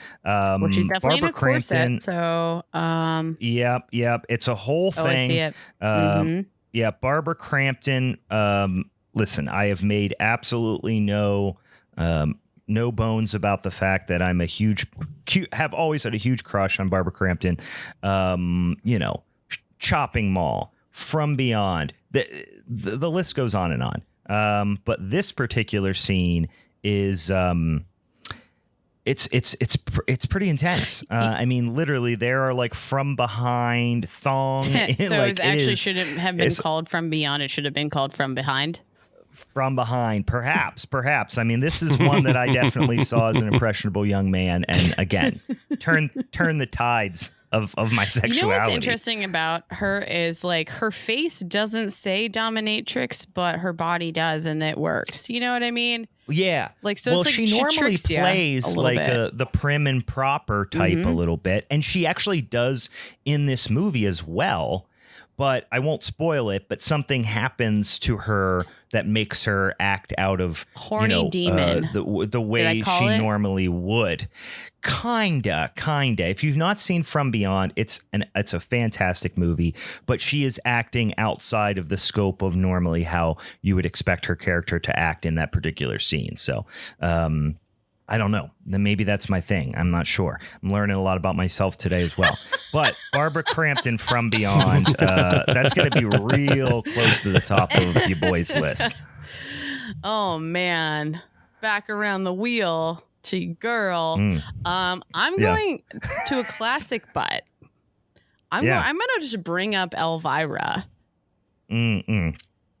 Which is definitely Barbara in a corset. So, yep. It's a whole thing. I see it. Yeah, Barbara Crampton. Listen, I have made absolutely no bones about the fact that I'm have always had a huge crush on Barbara Crampton. Chopping Mall, From Beyond, the list goes on and on. But this particular scene is it's pretty intense. I mean, literally, there are like from behind thong. So it actually shouldn't have been called From Beyond. It should have been called From Behind. From behind, perhaps. I mean, this is one that I definitely saw as an impressionable young man, and again, turn the tides of my sexuality. You know what's interesting about her is like her face doesn't say dominatrix, but her body does, and it works. You know what I mean? Yeah. Like, so it's like she normally plays like the prim and proper type a little bit, and she actually does in this movie as well. But I won't spoil it, but something happens to her that makes her act out of horny demon the way she normally would. Kinda. If you've not seen From Beyond, it's a fantastic movie, but she is acting outside of the scope of normally how you would expect her character to act in that particular scene. So, I don't know. Then maybe that's my thing. I'm not sure. I'm learning a lot about myself today as well. But Barbara Crampton From Beyond, that's going to be real close to the top of your boys' list. Oh, man. Back around the wheel to girl. I'm going to a classic butt. I'm going to just bring up Elvira.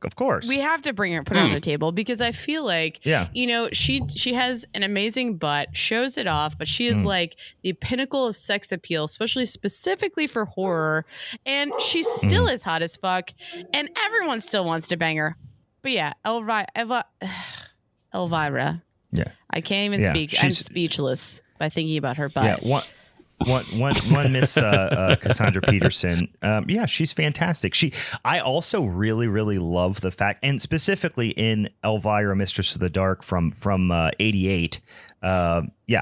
Of course. We have to put her on the table because I feel like, she has an amazing butt, shows it off, but she is like the pinnacle of sex appeal, specifically for horror. And she still is hot as fuck, and everyone still wants to bang her. But yeah, Elvira. Yeah. I can't even speak. I'm speechless by thinking about her butt. Yeah. One Miss Cassandra Peterson. She's fantastic. I also really, really love the fact, and specifically in Elvira, Mistress of the Dark from 88.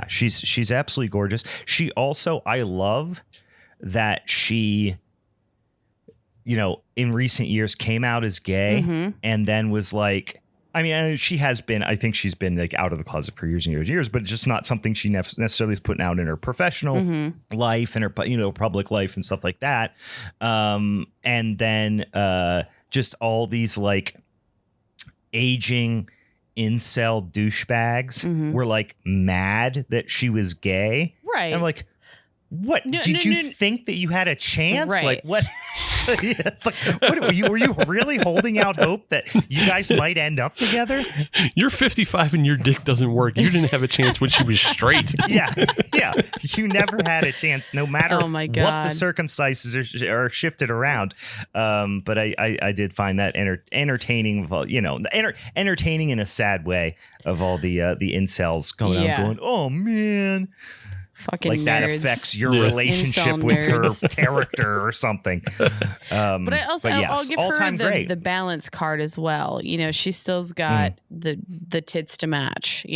She's absolutely gorgeous. She also, I love that she, in recent years came out as gay and then was like, I mean, she has been, I think she's been like out of the closet for years and years and years, but just not something she necessarily is putting out in her professional life and her, public life and stuff like that. And then just all these like aging incel douchebags were like mad that she was gay. Right. And I'm like, what? Did you think that you had a chance? Right. Like what? What were you really holding out hope that you guys might end up together? You're 55 and your dick doesn't work. You didn't have a chance when she was straight. Yeah. You never had a chance, no matter what the circumstances are shifted around. But I did find that entertaining, entertaining in a sad way of all the incels going out going, oh man. Fucking like nerds. That affects your relationship with her character or something. But I'll give her the balance card as well. She still's got the tits to match,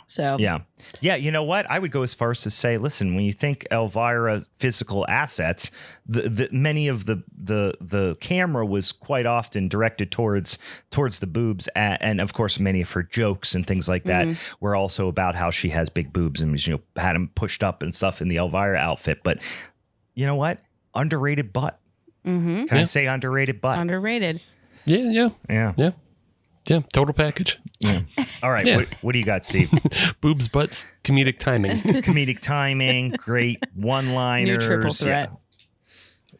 So yeah. You know what? I would go as far as to say, listen, when you think Elvira physical assets, the many of the camera was quite often directed towards the boobs, and of course many of her jokes and things like that were also about how she has big boobs and had them pushed up and stuff in the Elvira outfit. But you know what? Underrated butt. Can I say underrated butt? Underrated. Yeah. Yeah, total package. Yeah. All right. Yeah. What do you got, Steve? Boobs, butts, comedic timing. Great one-liners. New triple threat.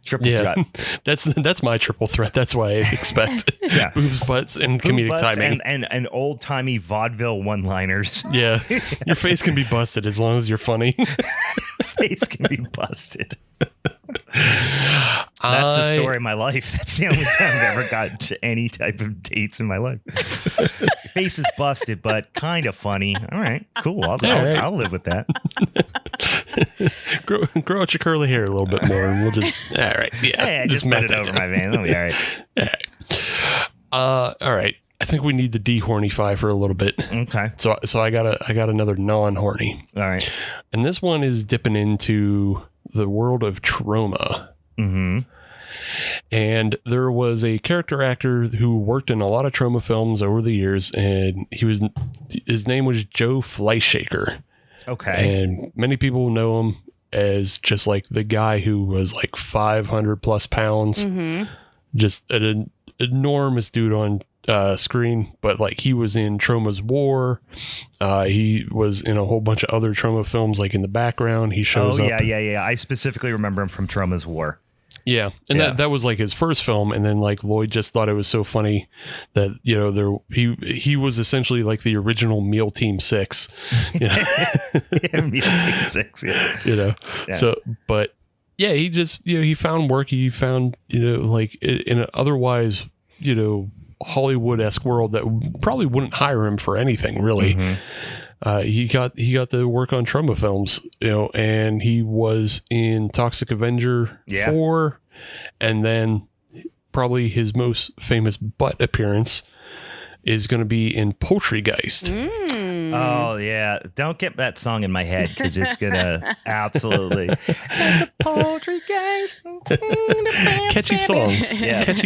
Triple threat. That's my triple threat. That's why I expect boobs, butts, and comedic timing. And old-timey vaudeville one-liners. Yeah. Your face can be busted as long as you're funny. Face can be busted. That's the story of my life. That's the only time I've ever gotten to any type of dates in my life. Face is busted, but kind of funny. All right, cool. I'll live with that. Grow out your curly hair a little bit more, and we'll just all right. Yeah, just put it over my vein. That'll be all right. All right. I think we need to de-hornify for a little bit. Okay. So I got another non-horny. All right. And this one is dipping into the world of trauma. And there was a character actor who worked in a lot of trauma films over the years, and his name was Joe Fleischaker. Okay. And many people know him as just like the guy who was like 500 plus pounds, just an enormous dude on screen, but like he was in Trauma's War. He was in a whole bunch of other trauma films, like in the background. He shows up. Yeah. I specifically remember him from Trauma's War. Yeah. And that was like his first film. And then like Lloyd just thought it was so funny that, he was essentially like the original Meal Team 6. Meal Team 6. Yeah. So, but yeah, he just, he found work. He found, like in an otherwise, Hollywood-esque world that probably wouldn't hire him for anything really. He got to work on trauma films, and he was in Toxic Avenger 4, and then probably his most famous butt appearance is going to be in Poultrygeist. Oh yeah, don't get that song in my head because it's gonna absolutely. It's a Poultrygeist. Catchy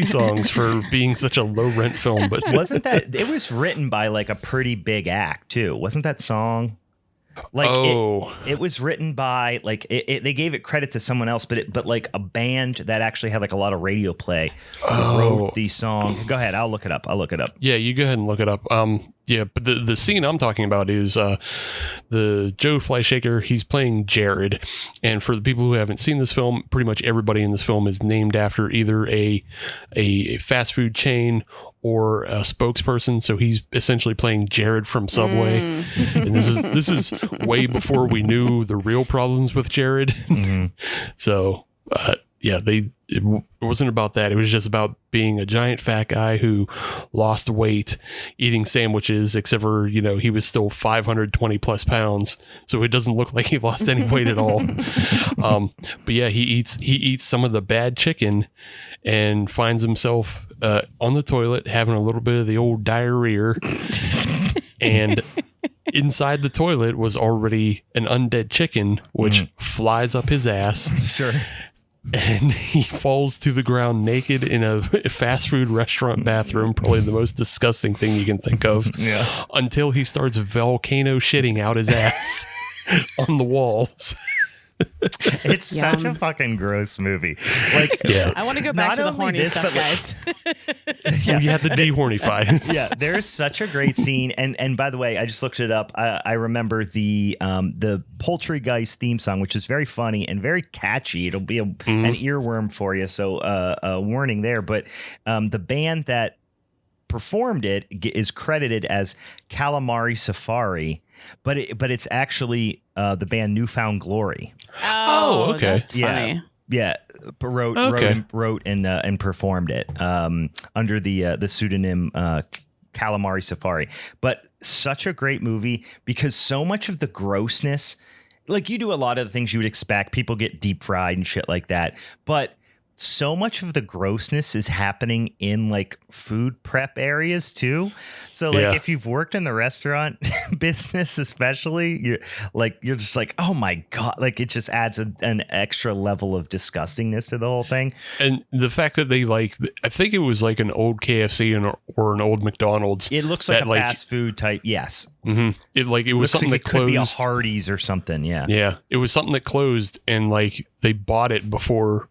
songs for being such a low rent film. But wasn't that? It was written by like a pretty big act too. Wasn't that song? Like it was written by like they gave it credit to someone else, but like a band that actually had like a lot of radio play wrote the song. Go ahead, I'll look it up. Yeah, you go ahead and look it up. But the scene I'm talking about is the Joe Fleischaker. He's playing Jared, and for the people who haven't seen this film, pretty much everybody in this film is named after either a fast food chain or a spokesperson. So he's essentially playing Jared from Subway. And this is way before we knew the real problems with Jared. So it wasn't about that. It was just about being a giant fat guy who lost weight eating sandwiches, except for, he was still 520 plus pounds. So it doesn't look like he lost any weight at all. But yeah, he eats some of the bad chicken and finds himself on the toilet having a little bit of the old diarrhea. And inside the toilet was already an undead chicken, which flies up his ass. Sure. and he falls to the ground naked in a fast food restaurant bathroom, probably the most disgusting thing you can think of, until he starts volcano shitting out his ass on the walls. It's such a fucking gross movie. Like, I want to go back to the horny stuff, guys. You have to dehornify. There's such a great scene, and by the way, I just looked it up. I remember the Poultrygeist theme song, which is very funny and very catchy. It'll be an earworm for you, so a warning there. But the band that performed it is credited as Calamari Safari, but it's actually the band Newfound Glory. Oh, okay. That's funny. Wrote and performed it under the pseudonym Calamari Safari. But such a great movie because so much of the grossness, like you do a lot of the things you would expect, people get deep fried and shit like that, but so much of the grossness is happening in like food prep areas too. So like if you've worked in the restaurant business, especially, you're just like, oh my God, like it just adds an extra level of disgustingness to the whole thing. And the fact that they I think it was like an old KFC or an old McDonald's. It looks like a fast food type. Yes. Mm-hmm. It was something that closed. Could be a Hardee's or something. Yeah. Yeah. It was something that closed and like they bought it before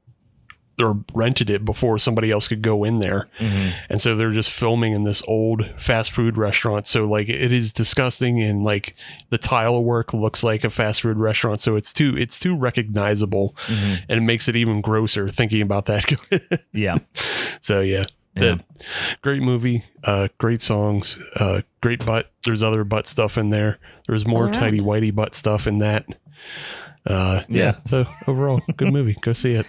or rented it before somebody else could go in there. And so they're just filming in this old fast food restaurant. So like it is disgusting and like the tile work looks like a fast food restaurant. So it's too recognizable and it makes it even grosser thinking about that. So great movie, great songs, great butt. There's other butt stuff in there. There's more tidy whitey butt stuff in that. So overall good movie. Go see it.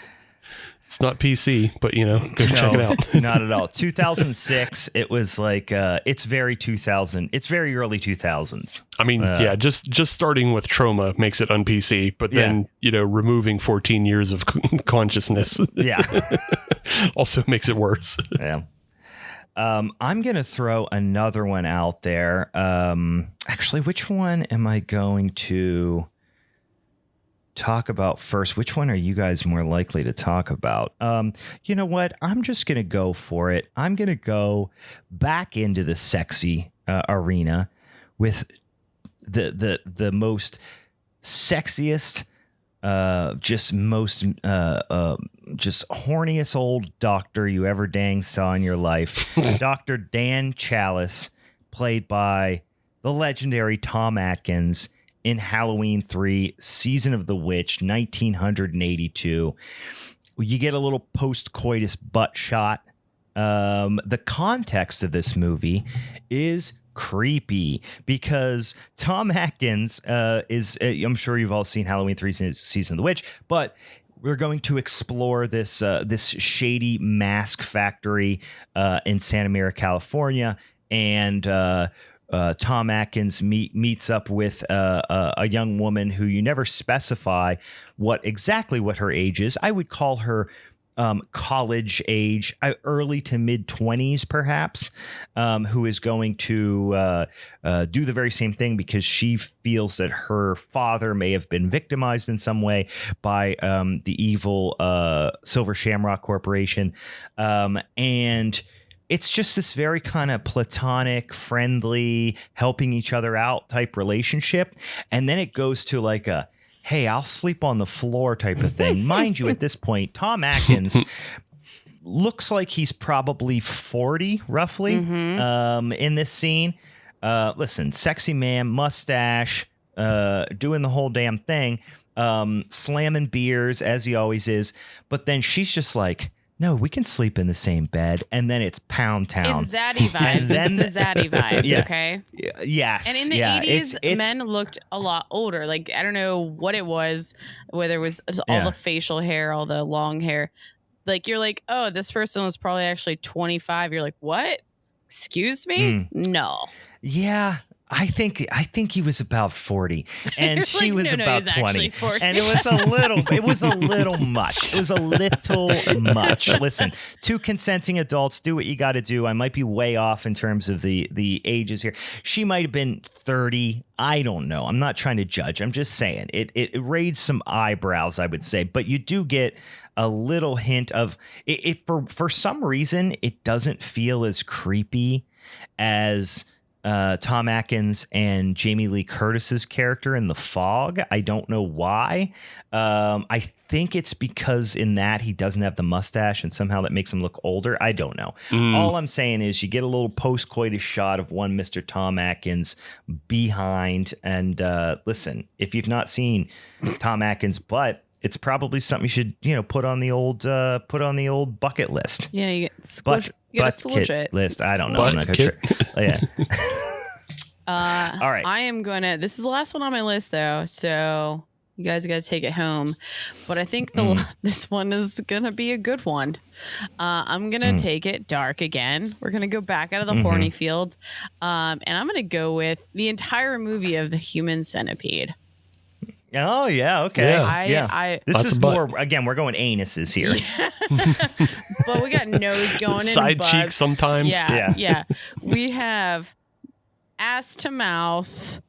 It's not PC, but go check it out. Not at all. 2006. It was like it's very 2000. It's very early 2000s. I mean, just starting with Trauma makes it un-PC, but then removing 14 years of consciousness, also makes it worse. Yeah. I'm gonna throw another one out there. Actually, which one am I going to talk about first? Which one are you guys more likely to talk about? You know what? I'm just going to go for it. I'm going to go back into the sexy arena with the most sexiest, just horniest old doctor you ever dang saw in your life. Dr. Dan Chalice, played by the legendary Tom Atkins in Halloween 3, Season of the Witch, 1982. You get a little post-coitus butt shot. The context of this movie is creepy because Tom Atkins is, I'm sure you've all seen Halloween 3, Season of the Witch, but we're going to explore this shady mask factory in Santa Maria, California, and Tom Atkins meets up with a young woman who you never specify exactly what her age is. I would call her college age, early to mid 20s, perhaps, who is going to do the very same thing because she feels that her father may have been victimized in some way by the evil Silver Shamrock Corporation. And it's just this very kind of platonic, friendly, helping each other out type relationship. And then it goes to like a, hey, I'll sleep on the floor type of thing. Mind you, at this point, Tom Atkins looks like he's probably 40, roughly, in this scene. Listen, sexy man, mustache, doing the whole damn thing, slamming beers, as he always is. But then she's just like, no, we can sleep in the same bed, and then it's Pound Town. It's zaddy vibes. It's the zaddy vibes, okay? Yes. And in the 80s, men looked a lot older. Like, I don't know what it was, whether it was all the facial hair, all the long hair. Like, you're like, oh, this person was probably actually 25. You're like, what? Excuse me? No. Yeah. I think he was about 40 and she was about 20. And it was a little much. It was a little much. Listen, two consenting adults, do what you got to do. I might be way off in terms of the ages here. She might have been 30. I don't know. I'm not trying to judge. I'm just saying it raised some eyebrows, I would say, but you do get a little hint of it for some reason. It doesn't feel as creepy as Tom Atkins and Jamie Lee Curtis's character in The Fog. I don't know why. I think it's because in that he doesn't have the mustache and somehow that makes him look older. I don't know. All I'm saying is you get a little post-coitus shot of one Mr. Tom Atkins behind. And listen, if you've not seen Tom Atkins' butt, it's probably something you should, put on the old bucket list. Yeah, you get squish. You gotta switch it. List. I don't know. I'm not gonna try. Oh, yeah. All right. I am this is the last one on my list though, so you guys got to take it home. But I think this one is gonna be a good one. I'm gonna take it dark again. We're gonna go back out of the horny field, and I'm gonna go with the entire movie of the Human Centipede. Oh yeah, okay. Yeah. This is more again. We're going anuses here. But we got nose going in side cheeks sometimes. Yeah. We have ass to mouth,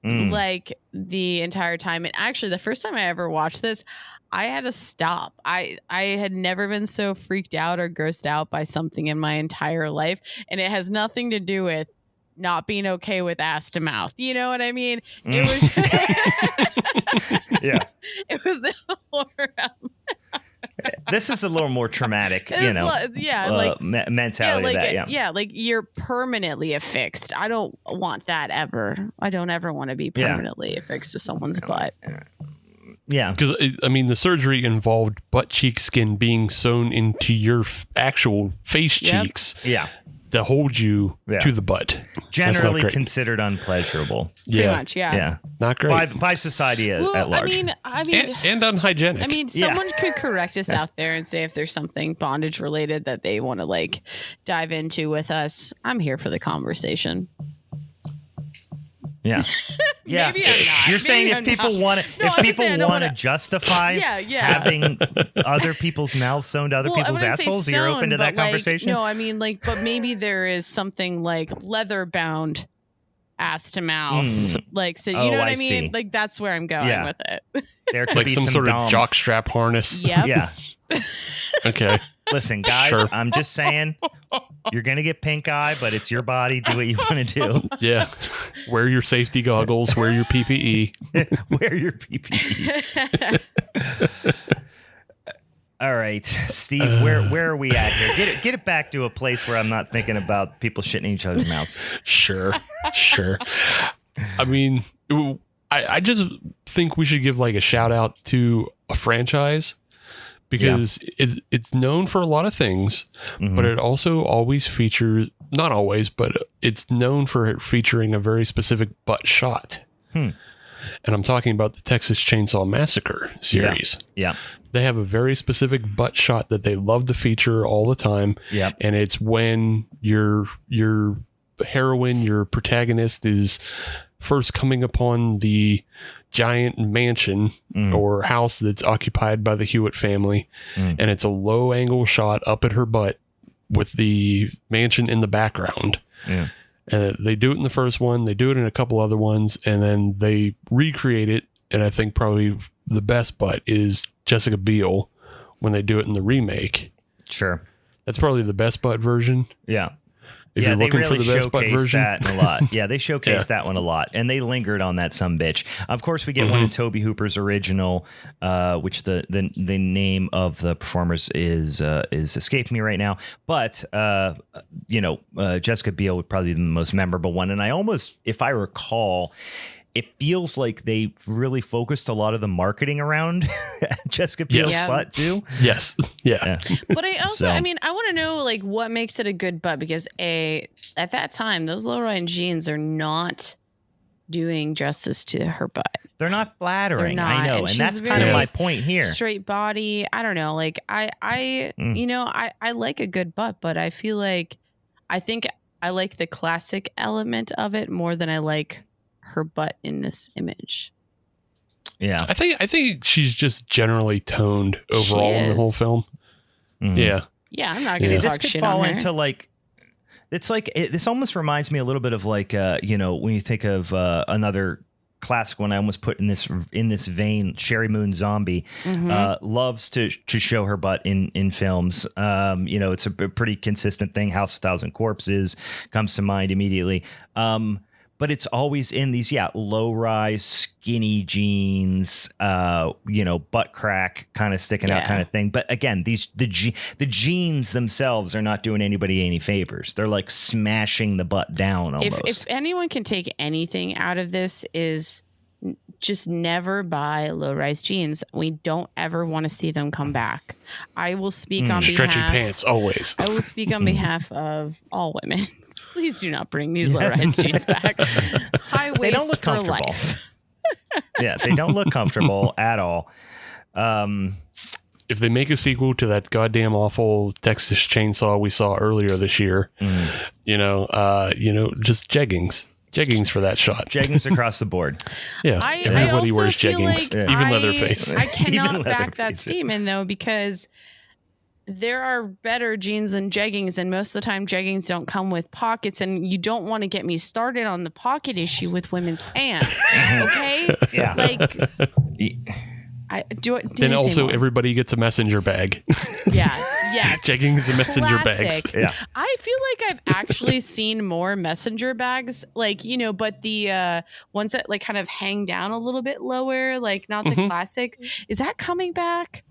like the entire time. And actually, the first time I ever watched this, I had to stop. I had never been so freaked out or grossed out by something in my entire life, and it has nothing to do with not being okay with ass to mouth. You know what I mean? It was yeah. It was a horror. This is a little more traumatic, mentality. Like you're permanently affixed. I don't want that ever. I don't ever want to be permanently affixed to someone's butt. Yeah, because the surgery involved butt cheek skin being sewn into your actual face cheeks. Yeah. That hold you to the butt. Generally considered unpleasurable. Pretty much, yeah. Not great. By society at large. I mean, and unhygienic. I mean, someone could correct us out there and say if there's something bondage related that they want to dive into with us. I'm here for the conversation. Yeah. Yeah. Maybe I'm not. You're saying if people want to justify having other people's mouths sewn to other people's assholes, you're open to that conversation? No, I mean but maybe there is something like leather bound ass to mouth. So you know what I mean? See. That's where I'm going with it. There could be some sort of jock strap harness. Yep. Yeah. Okay. Listen, guys, I'm just saying you're going to get pink eye, but it's your body. Do what you want to do. Yeah. Wear your safety goggles. Wear your PPE. Wear your PPE. All right, Steve, where are we at here? Get it back to a place where I'm not thinking about people shitting in each other's mouths. Sure. I mean, I just think we should give a shout out to a franchise. Because it's known for a lot of things, but it also always features, not always, but it's known for featuring a very specific butt shot. And I'm talking about the Texas Chainsaw Massacre series. Yeah. They have a very specific butt shot that they love to feature all the time. Yeah. And it's when your heroine, your protagonist is first coming upon the giant mansion or house that's occupied by the Hewitt family, and it's a low angle shot up at her butt with the mansion in the background. Yeah. And they do it in the first one, they do it in a couple other ones, and then they recreate it. And I think probably the best butt is Jessica Biel when they do it in the remake. Sure. That's probably the best butt version. Yeah. If you're looking for the best butt version. That a lot. Yeah, they showcased that one a lot, and they lingered on that sumbitch. Of course, we get one in Tobe Hooper's original, which the name of the performers is escaping me right now. But Jessica Biel would probably be the most memorable one, and I almost, if I recall, it feels like they really focused a lot of the marketing around Jessica Biel's butt too. Yes. Yeah. But I also, I want to know what makes it a good butt, because at that time, those low-rise jeans are not doing justice to her butt. They're not flattering. They're not. I know. And that's kind of my point here. Straight body. I don't know. I like a good butt, but I feel I think I like the classic element of it more than I like her butt in this image. Yeah. I think she's just generally toned overall in the whole film. Mm-hmm. Yeah. Yeah, I'm not going to talk shit on her. Into like, it's like, this almost reminds me a little bit of like, you know, when you think of another classic one I almost put in this vein, Sherry Moon Zombie, loves to show her butt in films. You know, it's a pretty consistent thing. House of 1,000 Corpses comes to mind immediately. But it's always in these, low-rise, skinny jeans, you know, butt crack kind of sticking out kind of thing. But again, the jeans themselves are not doing anybody any favors. They're like smashing the butt down almost. If anyone can take anything out of this is just never buy low-rise jeans. We don't ever want to see them come back. I will speak on stretchy pants always. I will speak on behalf of all women. Please do not bring these low-rise jeans back. High waist, they don't look comfortable. Life. Yeah, they don't look comfortable at all. If they make a sequel to that goddamn awful Texas Chainsaw we saw earlier this year, you know, just jeggings for that shot. Jeggings across the board. Yeah, everybody wears jeggings, like even Leatherface. I cannot back that statement though, because there are better jeans than jeggings, and most of the time jeggings don't come with pockets, and you don't want to get me started on the pocket issue with women's pants. Okay? Yeah. Like, then also everybody gets a messenger bag. Yes. Jeggings and messenger bags. Yeah. I feel like I've actually seen more messenger bags, like, you know, but the ones that like kind of hang down a little bit lower, like not the classic. Is that coming back?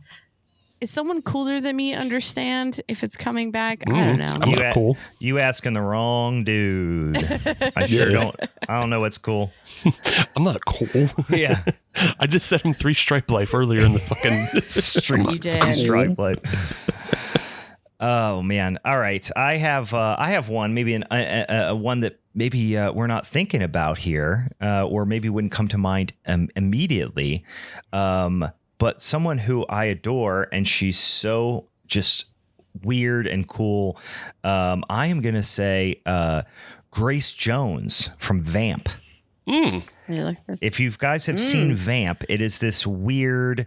Is someone cooler than me understand if it's coming back? I don't know. I'm not cool. You asking the wrong dude. I sure don't. I don't know what's cool. I'm not cool. Yeah. I just set him 3 stripe life earlier in the fucking stream. You did. Stripe life. Oh man. All right. I have one, maybe one that maybe we're not thinking about here, or maybe wouldn't come to mind immediately. But someone who I adore, and she's so just weird and cool. I am going to say Grace Jones from Vamp. If you guys have seen Vamp, it is this weird,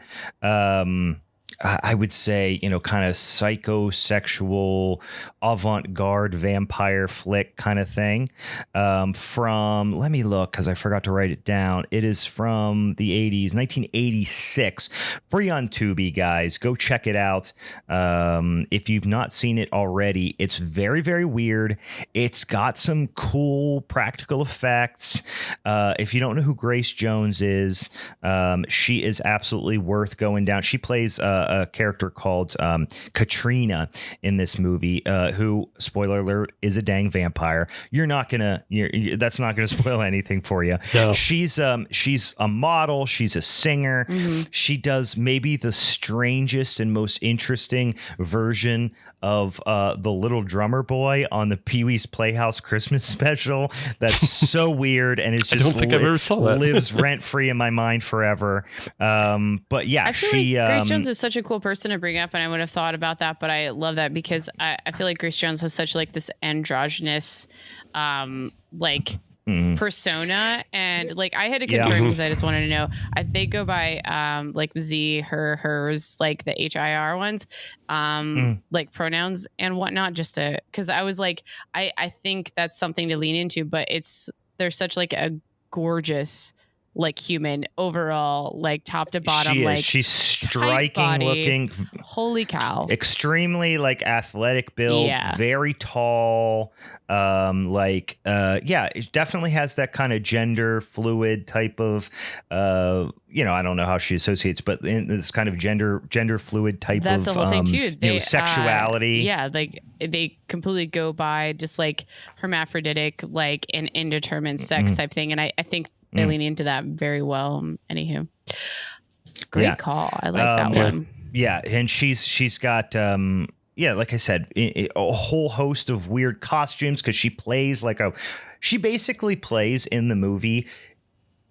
I would say, you know, kind of psychosexual, avant-garde vampire flick kind of thing. From, let me look because I forgot to write it down. It is from the 80s, 1986. Free on Tubi, guys. Go check it out. If you've not seen it already, it's very, very weird. It's got some cool practical effects. If you don't know who Grace Jones is, she is absolutely worth going down. She plays a character called Katrina in this movie, who, spoiler alert, is a dang vampire. That's not gonna spoil anything for you. No. She's a model. She's a singer. She does maybe the strangest and most interesting version of the Little Drummer Boy on the Pee-wee's Playhouse Christmas special. That's so weird, and it's just I don't think I've ever saw that. Lives rent free in my mind forever. But yeah, I feel like Grace Jones is such a cool person to bring up, and I would have thought about that, but I love that because I feel like Grace Jones has such like this androgynous persona, and like I had to confirm because I just wanted to know. They go by like Z, her, hers, like the HIR ones, like pronouns and whatnot, just to, because I was like, I think that's something to lean into, but they're such like a gorgeous like human overall, like top to bottom. She's striking looking. Holy cow. Extremely like athletic build, very tall. It definitely has that kind of gender fluid type of, I don't know how she associates, but in this kind of gender fluid type that's of, the whole thing too. Sexuality. Like they completely go by just like hermaphroditic, like an indeterminate sex type thing. And I think they lean into that very well. Anywho, great call. I like that one. Yeah. And she's got, like I said, a whole host of weird costumes because she basically plays in the movie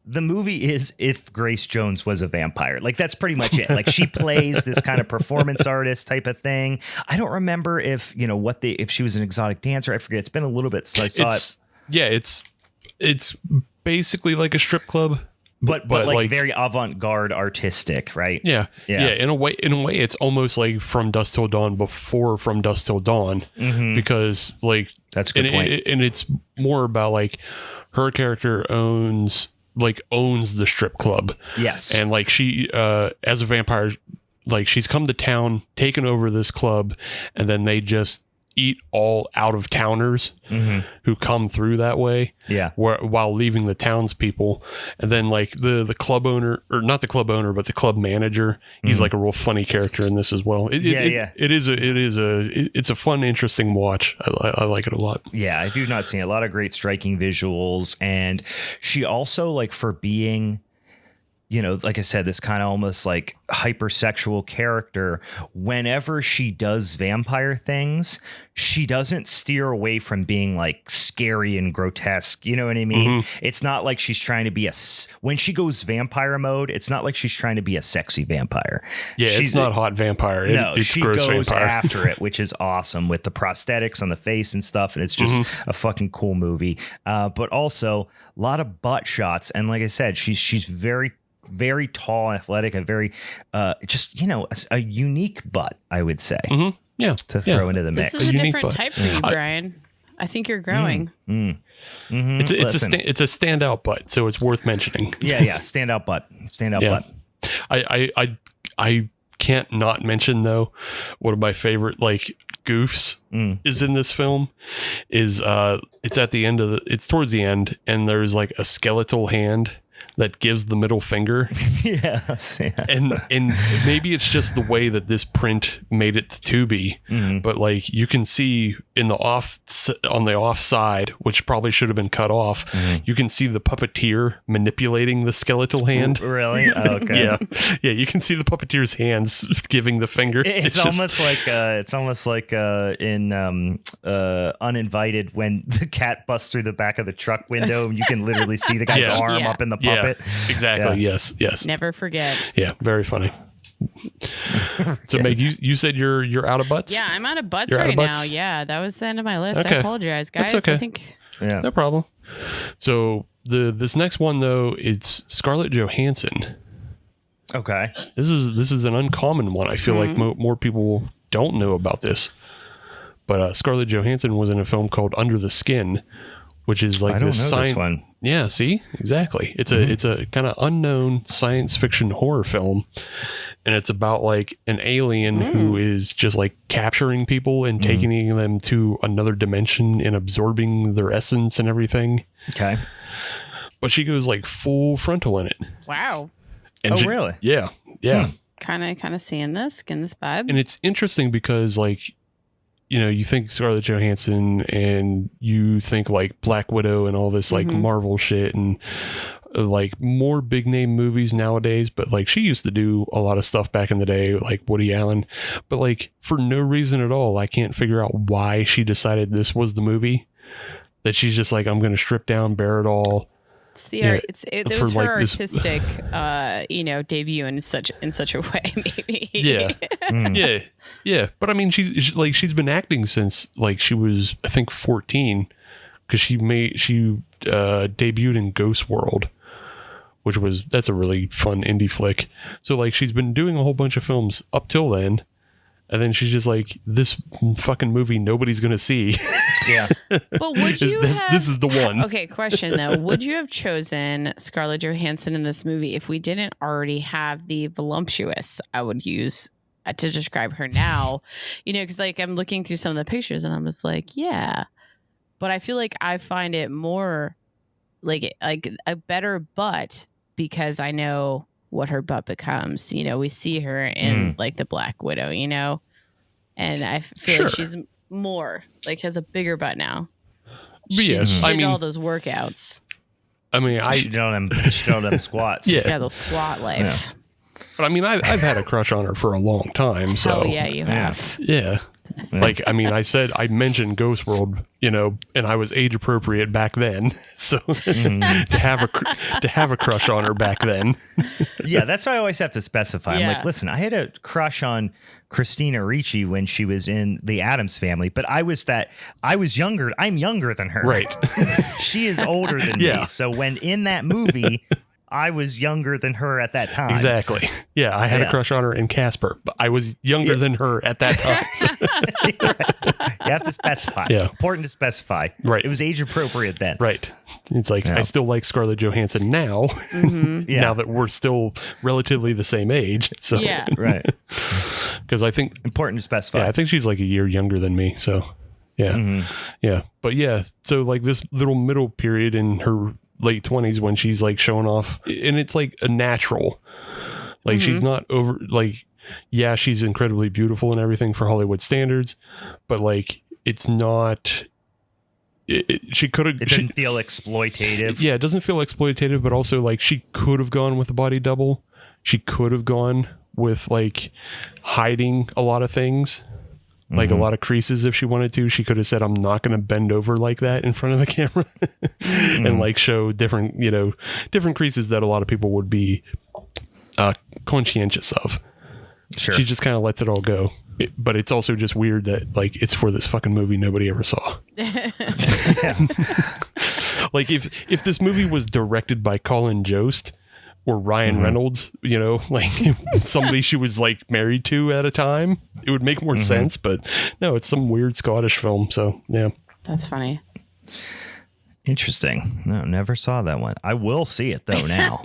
the movie is if Grace Jones was a vampire. Like, that's pretty much it. Like, she plays this kind of performance artist type of thing. I don't remember if, if she was an exotic dancer. I forget. It's been a little bit since I saw it. Yeah, it's basically like a strip club. But like very avant-garde artistic, right? Yeah. In a way, it's almost like From Dusk Till Dawn before From Dusk Till Dawn, because like that's a good point. And it's more about like her character owns the strip club. Yes, and like she, as a vampire, like she's come to town, taken over this club, and then they just eat all out of towners who come through that way. Yeah. While leaving the townspeople. And then like the club owner, or not the club owner, but the club manager, he's like a real funny character in this as well. It's a fun, interesting watch. I like it a lot. Yeah. If you've not seen it, a lot of great striking visuals. And she also, like, for being, like I said, this kind of almost like hypersexual character, whenever she does vampire things, she doesn't steer away from being like scary and grotesque. You know what I mean? It's not like she's trying to be when she goes vampire mode, it's not like she's trying to be a sexy vampire. Yeah, it's not hot vampire. It's she gross goes vampire. after it, which is awesome with the prosthetics on the face and stuff. And it's just a fucking cool movie. But also a lot of butt shots. And like I said, she's very, very tall, athletic, a very a unique butt, I would say. Yeah, to throw into the mix. This is a different type for you, Brian. I think you're growing. It's a standout butt, so it's worth mentioning. Yeah, standout butt, butt. I can't not mention though, one of my favorite like goofs is in this film is it's at the end it's towards the end, and there's like a skeletal hand that gives the middle finger. Yes. Yeah. And maybe it's just the way that this print made it to Tubi, but like you can see on the off side, which probably should have been cut off, you can see the puppeteer manipulating the skeletal hand. Really? Oh, okay. Yeah, you can see the puppeteer's hands giving the finger. It's almost like in Uninvited, when the cat busts through the back of the truck window, you can literally see the guy's arm up in the puppet. Exactly. Yeah. Yes. Never forget. Yeah. Very funny. So Meg, you said you're out of butts? Yeah, I'm out of butts now. Yeah, that was the end of my list. Okay. I apologize, guys. That's okay. I think no problem. So this next one though, it's Scarlett Johansson. Okay. This is an uncommon one. I feel like more people don't know about this. But Scarlett Johansson was in a film called Under the Skin, which is like this one. Yeah, see? Exactly. It's a kind of unknown science fiction horror film, and it's about like an alien who is just like capturing people and taking them to another dimension and absorbing their essence and everything. Okay. But she goes like full frontal in it. Wow. And really? Yeah. Kind of seeing this, getting this vibe. And it's interesting because like, you think Scarlett Johansson and you think like Black Widow and all this like Marvel shit and like more big name movies nowadays. But like she used to do a lot of stuff back in the day, like Woody Allen. But like for no reason at all, I can't figure out why she decided this was the movie. That she's just like, I'm going to strip down, bear it all. It's the art. It was her like artistic, debut in such a way, maybe. Yeah. But I mean, she's been acting since like she was, I think, 14, because she debuted in Ghost World, that's a really fun indie flick. So like she's been doing a whole bunch of films up till then. And then she's just like, this fucking movie nobody's going to see. Yeah. But would you this is the one. Okay, question though. Would you have chosen Scarlett Johansson in this movie if we didn't already have the voluptuous I would use to describe her now? Because like I'm looking through some of the pictures and I'm just like, yeah. But I feel like I find it more like a better butt because I know what her butt becomes. We see her in like the Black Widow, and I feel like she's more like has a bigger butt now. She did all those workouts. I mean, she did all them squats. Yeah, those squat life. Yeah. But I mean, I've had a crush on her for a long time. So yeah, you have. Yeah. Like, I mean, I mentioned Ghost World, you know, and I was age appropriate back then. So to have a crush on her back then. Yeah, that's why I always have to specify. I'm like, listen, I had a crush on Christina Ricci when she was in The Addams Family, but I was younger. I'm younger than her. Right. She is older than me. So when in that movie, I was younger than her at that time. Exactly. Yeah, I had a crush on her in Casper, but I was younger than her at that time. Right. You have to specify. Yeah. Important to specify. Right. It was age appropriate then. Right. It's like, I still like Scarlett Johansson now, now that we're still relatively the same age. So Right. Because I think... Important to specify. Yeah, I think she's like a year younger than me, so... Yeah. Yeah. But yeah, so like this little middle period in her late 20s when she's like showing off, and it's like a natural, like she's not over, like, yeah, she's incredibly beautiful and everything for Hollywood standards, but like it's not, she could have, it didn't feel exploitative. Yeah, it doesn't feel exploitative, but also like she could have gone with a body double. She could have gone with like hiding a lot of things, like a lot of creases. If she wanted to, she could have said, I'm not going to bend over like that in front of the camera and like show different, you know, different creases that a lot of people would be conscientious of. Sure. She just kind of lets it all go. But it's also just weird that like it's for this fucking movie nobody ever saw. Like if this movie was directed by Colin Jost or Ryan Reynolds, you know, like somebody she was like married to at a time, it would make more sense. But no, it's some weird Scottish film. So yeah, that's funny. Interesting. No, never saw that one. I will see it though now,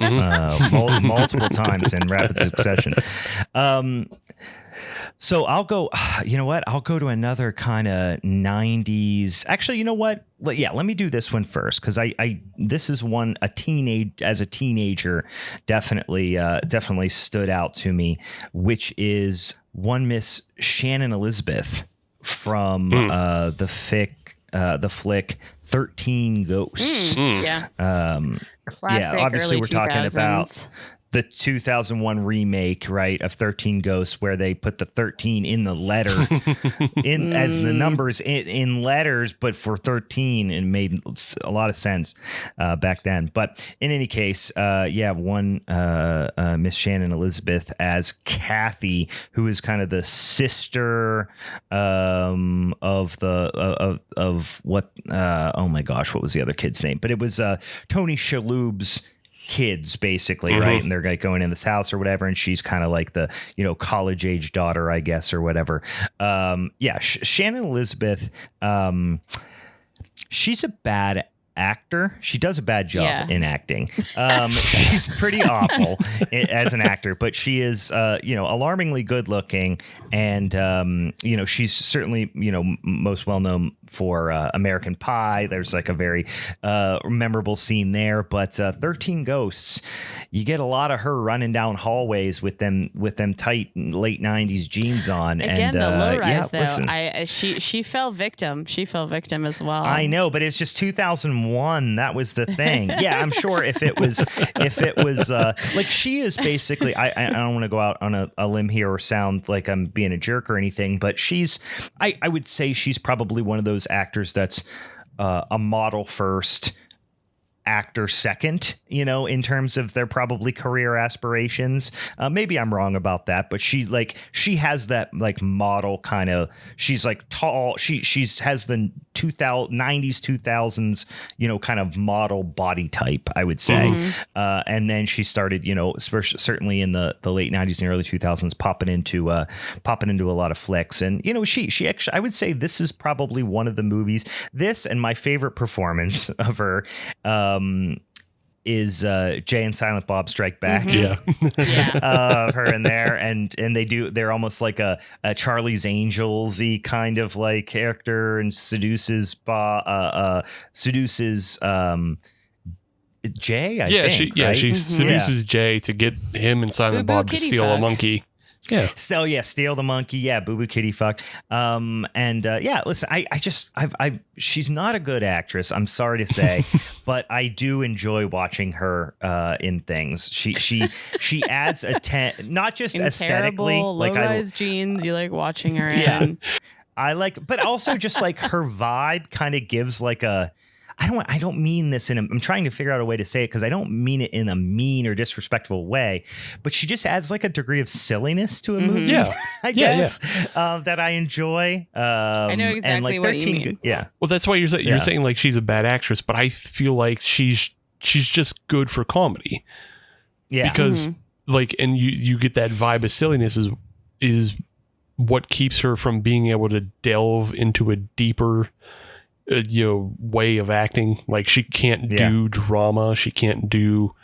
multiple times in rapid succession. So I'll go, you know what? I'll go to another kind of 90s. Actually, you know what? Yeah, let me do this one first. Cause this is one, as a teenager, definitely stood out to me, which is one Miss Shannon Elizabeth from, the flick 13 Ghosts. Yeah. Classic obviously early we're 2000s. talking about the 2001 remake, right, of 13 Ghosts, where they put the 13 in the letter, as the numbers in letters, but for 13, and made a lot of sense back then. But in any case, one Miss Shannon Elizabeth as Kathy, who is kind of the sister of what? Oh my gosh, what was the other kid's name? But it was Tony Shalhoub's kids, basically, right? And they're like going in this house or whatever, and she's kind of like the, you know, college age daughter, I guess, or whatever. Shannon Elizabeth, she's a bad actor. She does a bad job in acting. She's pretty awful as an actor, but she is alarmingly good looking, and she's certainly most well known for American Pie. There's like a very memorable scene there, but 13 Ghosts, you get a lot of her running down hallways with them tight late 90s jeans on. Again, and the low rise though. Listen, she fell victim. She fell victim as well. I know, but it's just 2001. That was the thing. Yeah, I'm sure if it was like, she is basically, I don't want to go out on a limb here or sound like I'm being a jerk or anything, but I would say she's probably one of those actors that's a model first, actor second, in terms of their probably career aspirations. Maybe I'm wrong about that, but she has that like model kind of, she's like tall. She has the 90s, 2000s, kind of model body type, I would say. And then she started, certainly in the late 90s and early 2000s, popping into a lot of flicks. And, she actually, I would say this is probably one of the movies, this and my favorite performance of her, is Jay and Silent Bob Strike Back. Her in there, and they're almost like a Charlie's Angels-y kind of like character, and seduces Jay, I think, right? She seduces Jay to get him and Silent Bob to steal a monkey. Yeah. So steal the monkey. Yeah, Boo Boo Kitty fuck. Listen, she's not a good actress, I'm sorry to say, but I do enjoy watching her in things. She adds not just in aesthetically, terrible, like low-rise jeans. You like watching her in. I like, but also just like her vibe kind of gives like a, I don't mean this I'm trying to figure out a way to say it because I don't mean it in a mean or disrespectful way, but she just adds like a degree of silliness to a movie. Yeah. I guess that I enjoy. I know exactly what you mean. Yeah. Well, that's why you're saying like she's a bad actress, but I feel like she's just good for comedy. Yeah. Because like, and you get that vibe of silliness is what keeps her from being able to delve into a deeper way of acting. Like she can't do drama, she can't do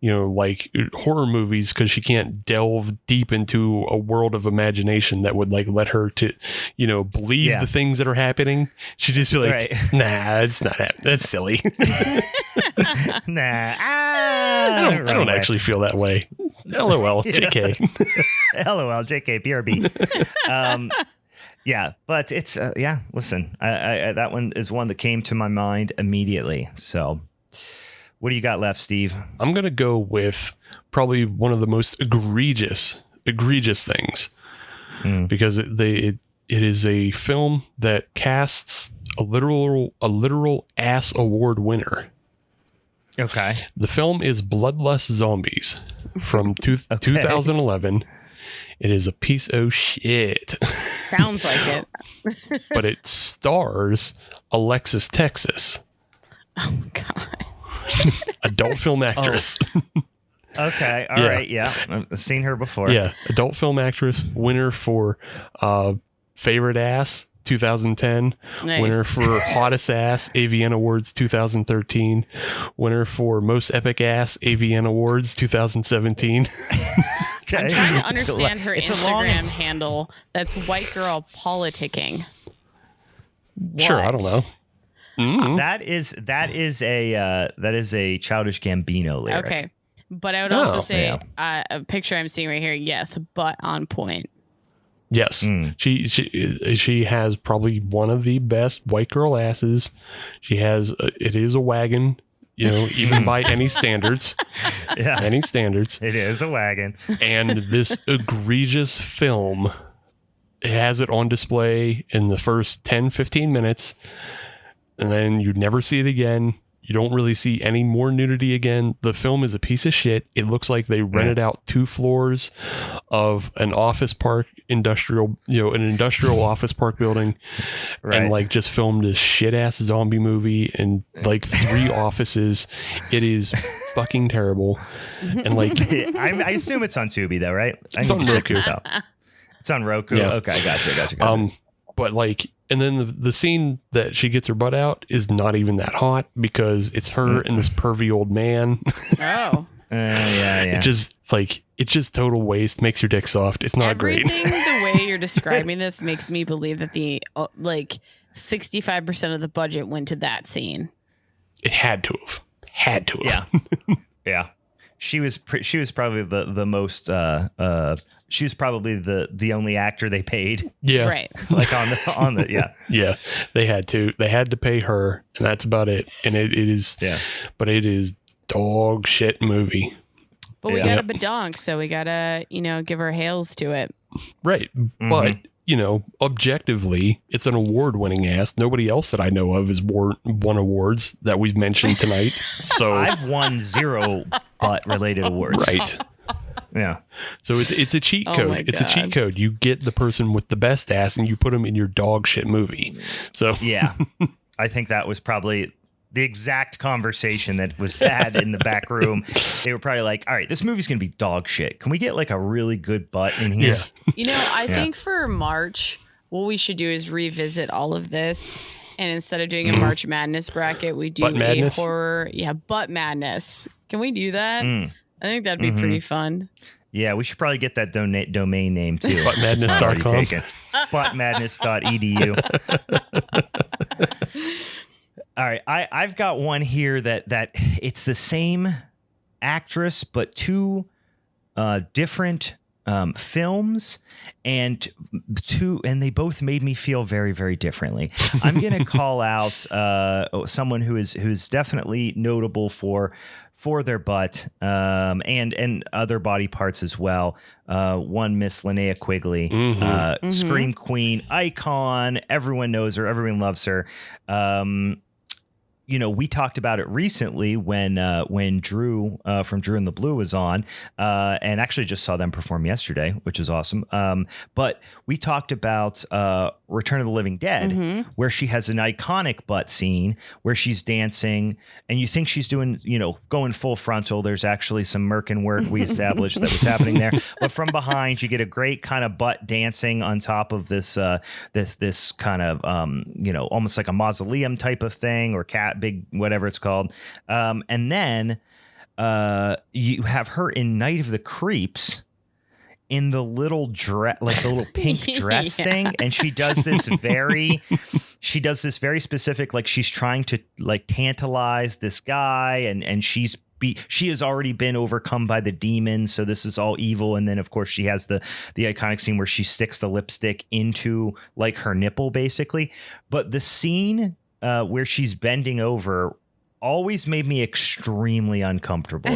like horror movies because she can't delve deep into a world of imagination that would like let her to believe the things that are happening. She'd just be like, nah, it's not happening, that's silly. Nah, I don't actually feel that way. LOL. JK. LOL. JK. BRB. Yeah, but it's listen, I that one is one that came to my mind immediately. So what do you got left, Steve? I'm going to go with probably one of the most egregious things because it is a film that casts a literal ass award winner. Okay. The film is Bloodless Zombies from 2011. It is a piece of shit. Sounds like it. But it stars Alexis Texas. Oh, God. Adult film actress. Oh. Okay. All right. Yeah. I've seen her before. Yeah. Adult film actress. Winner for Favorite Ass 2010. Nice. Winner for Hottest Ass AVN Awards 2013. Winner for Most Epic Ass AVN Awards 2017. Okay. I'm trying to understand her Instagram handle. That's white girl politicking. What? Sure, I don't know. Mm-hmm. That is a Childish Gambino lyric. Okay, but I would also say a picture I'm seeing right here. Yes, but on point. Yes, she has probably one of the best white girl asses. She has it is a wagon. Even by any standards. Yeah. Any standards. It is a wagon. And this egregious film has it on display in the first 10, 15 minutes. And then you never see it again. You don't really see any more nudity again. The film is a piece of shit. It looks like they rented out 2 floors of an office park an industrial office park building and like just filmed this shit ass zombie movie in like 3 offices. It is fucking terrible. And like, I assume it's on Tubi though, right? It's on Roku. It's on Roku. Yeah. Okay. Gotcha. But like, and then the scene that she gets her butt out is not even that hot because it's her and this pervy old man. Oh. Yeah. It's just total waste. Makes your dick soft. It's not great. Everything the way you're describing this makes me believe that the 65% of the budget went to that scene. It had to have. Yeah. Yeah. She was probably the most she was probably the only actor they paid. Yeah. Right. Like on the yeah. Yeah. They had to pay her, and that's about it. And it is but it is dog shit movie. But we got a badonk, so we gotta, give our hails to it. Right. Mm-hmm. But objectively, it's an award-winning ass. Nobody else that I know of has won awards that we've mentioned tonight. So I've won 0 butt-related awards. Right. Yeah. So it's a cheat code. It's a cheat code. You get the person with the best ass and you put them in your dog shit movie. So yeah, I think that was probably the exact conversation that was had in the back room. They were probably like, all right, this movie's going to be dog shit. Can we get like a really good butt in here? Yeah. I think for March, what we should do is revisit all of this. And instead of doing a March Madness bracket, we do a horror. Yeah, butt madness. Can we do that? I think that'd be pretty fun. Yeah, we should probably get that domain name too. Buttmadness.com. Buttmadness.edu. All right, I've got one here that it's the same actress but 2 different films, and they both made me feel very, very differently. I'm going to call out someone who's definitely notable for their butt and other body parts as well. One Miss Linnea Quigley, Scream Queen, icon. Everyone knows her. Everyone loves her. We talked about it recently when Drew from Drew and the Blue was on, and actually just saw them perform yesterday, which is awesome. But we talked about Return of the Living Dead, where she has an iconic butt scene where she's dancing, and you think she's doing, going full frontal. There's actually some merkin work we established that was happening there, but from behind you get a great kind of butt dancing on top of this this kind of almost like a mausoleum type of thing, or big whatever it's called, and then you have her in Night of the Creeps in the little dress, like the little pink dress thing, and she does this very specific, like she's trying to like tantalize this guy, and she has already been overcome by the demon, so this is all evil. And then of course she has the iconic scene where she sticks the lipstick into like her nipple basically. But the scene where she's bending over always made me extremely uncomfortable,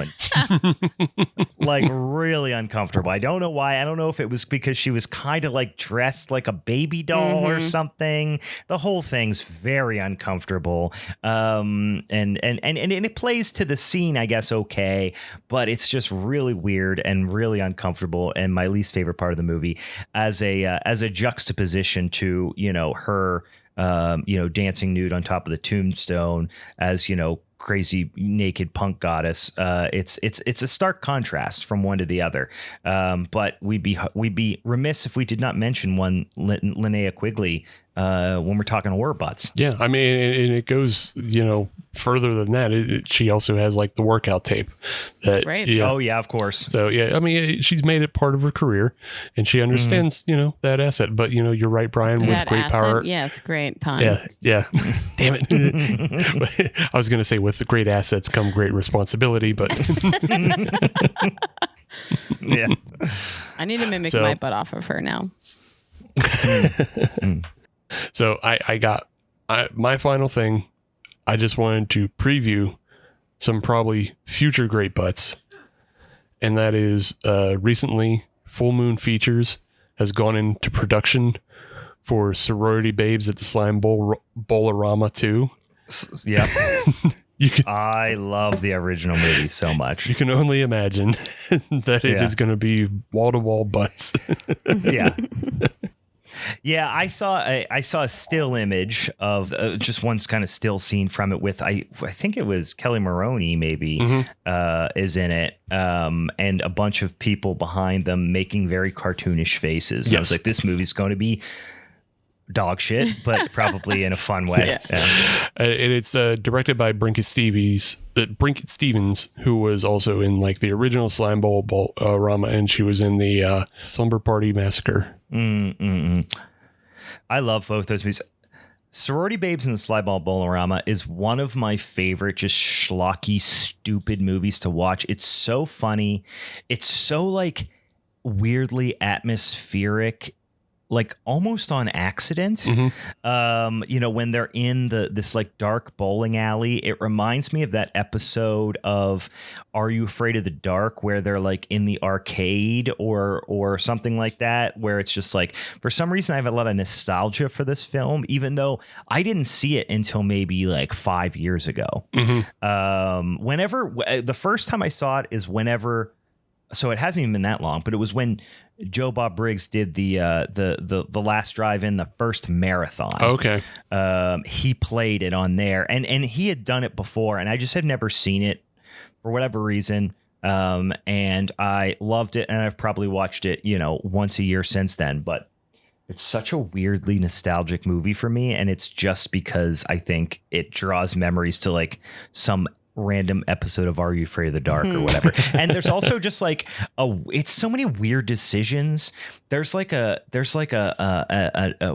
like really uncomfortable. I don't know why. I don't know if it was because she was kind of like dressed like a baby doll or something. The whole thing's very uncomfortable. And it plays to the scene, I guess, okay, but it's just really weird and really uncomfortable, and my least favorite part of the movie as a juxtaposition to her dancing nude on top of the tombstone as, crazy naked punk goddess. It's a stark contrast from one to the other. But we'd be remiss if we did not mention one Linnea Quigley when we're talking horror butts. Yeah, I mean, and it goes, further than that. She also has like the workout tape. Right. Oh yeah, of course. So yeah, I mean, she's made it part of her career, and she understands, that asset. But you're right, Brian. With great power, yes, great pun. Yeah. Damn it. I was going to say with the great assets come great responsibility, but yeah. I need to mimic my butt off of her now. So I got my final thing. I just wanted to preview some probably future great butts, and that is recently Full Moon Features has gone into production for Sorority Babes at the Slime Bowl-orama 2. Yeah. I love the original movie so much. You can only imagine that it is going to be wall-to-wall butts. Yeah. Yeah, I saw a still image of just one kind of still scene from it with I think it was Kelly Maroney maybe is in it, and a bunch of people behind them making very cartoonish faces. Yes. I was like, this movie's going to be dog shit, but probably in a fun way. Yes. And it's directed by Brinket Stevens, who was also in like the original Slime Bowl-orama, and she was in the Slumber Party Massacre. I love both those movies. Sorority Babes and the Slime Bowl-orama is one of my favorite just schlocky, stupid movies to watch. It's so funny. It's so like weirdly atmospheric, like almost on accident. When they're in this like dark bowling alley, it reminds me of that episode of Are You Afraid of the Dark, where they're like in the arcade or something like that, where it's just like, for some reason I have a lot of nostalgia for this film, even though I didn't see it until maybe like 5 years ago. Whenever the first time I saw it is whenever, so it hasn't even been that long, but it was when Joe Bob Briggs did the last drive in the first marathon. Okay. He played it on there, and he had done it before, and I just had never seen it for whatever reason. And I loved it, and I've probably watched it, once a year since then, but it's such a weirdly nostalgic movie for me. And it's just because I think it draws memories to like some random episode of Are You Afraid of the Dark or whatever. And there's also just like it's so many weird decisions. There's like a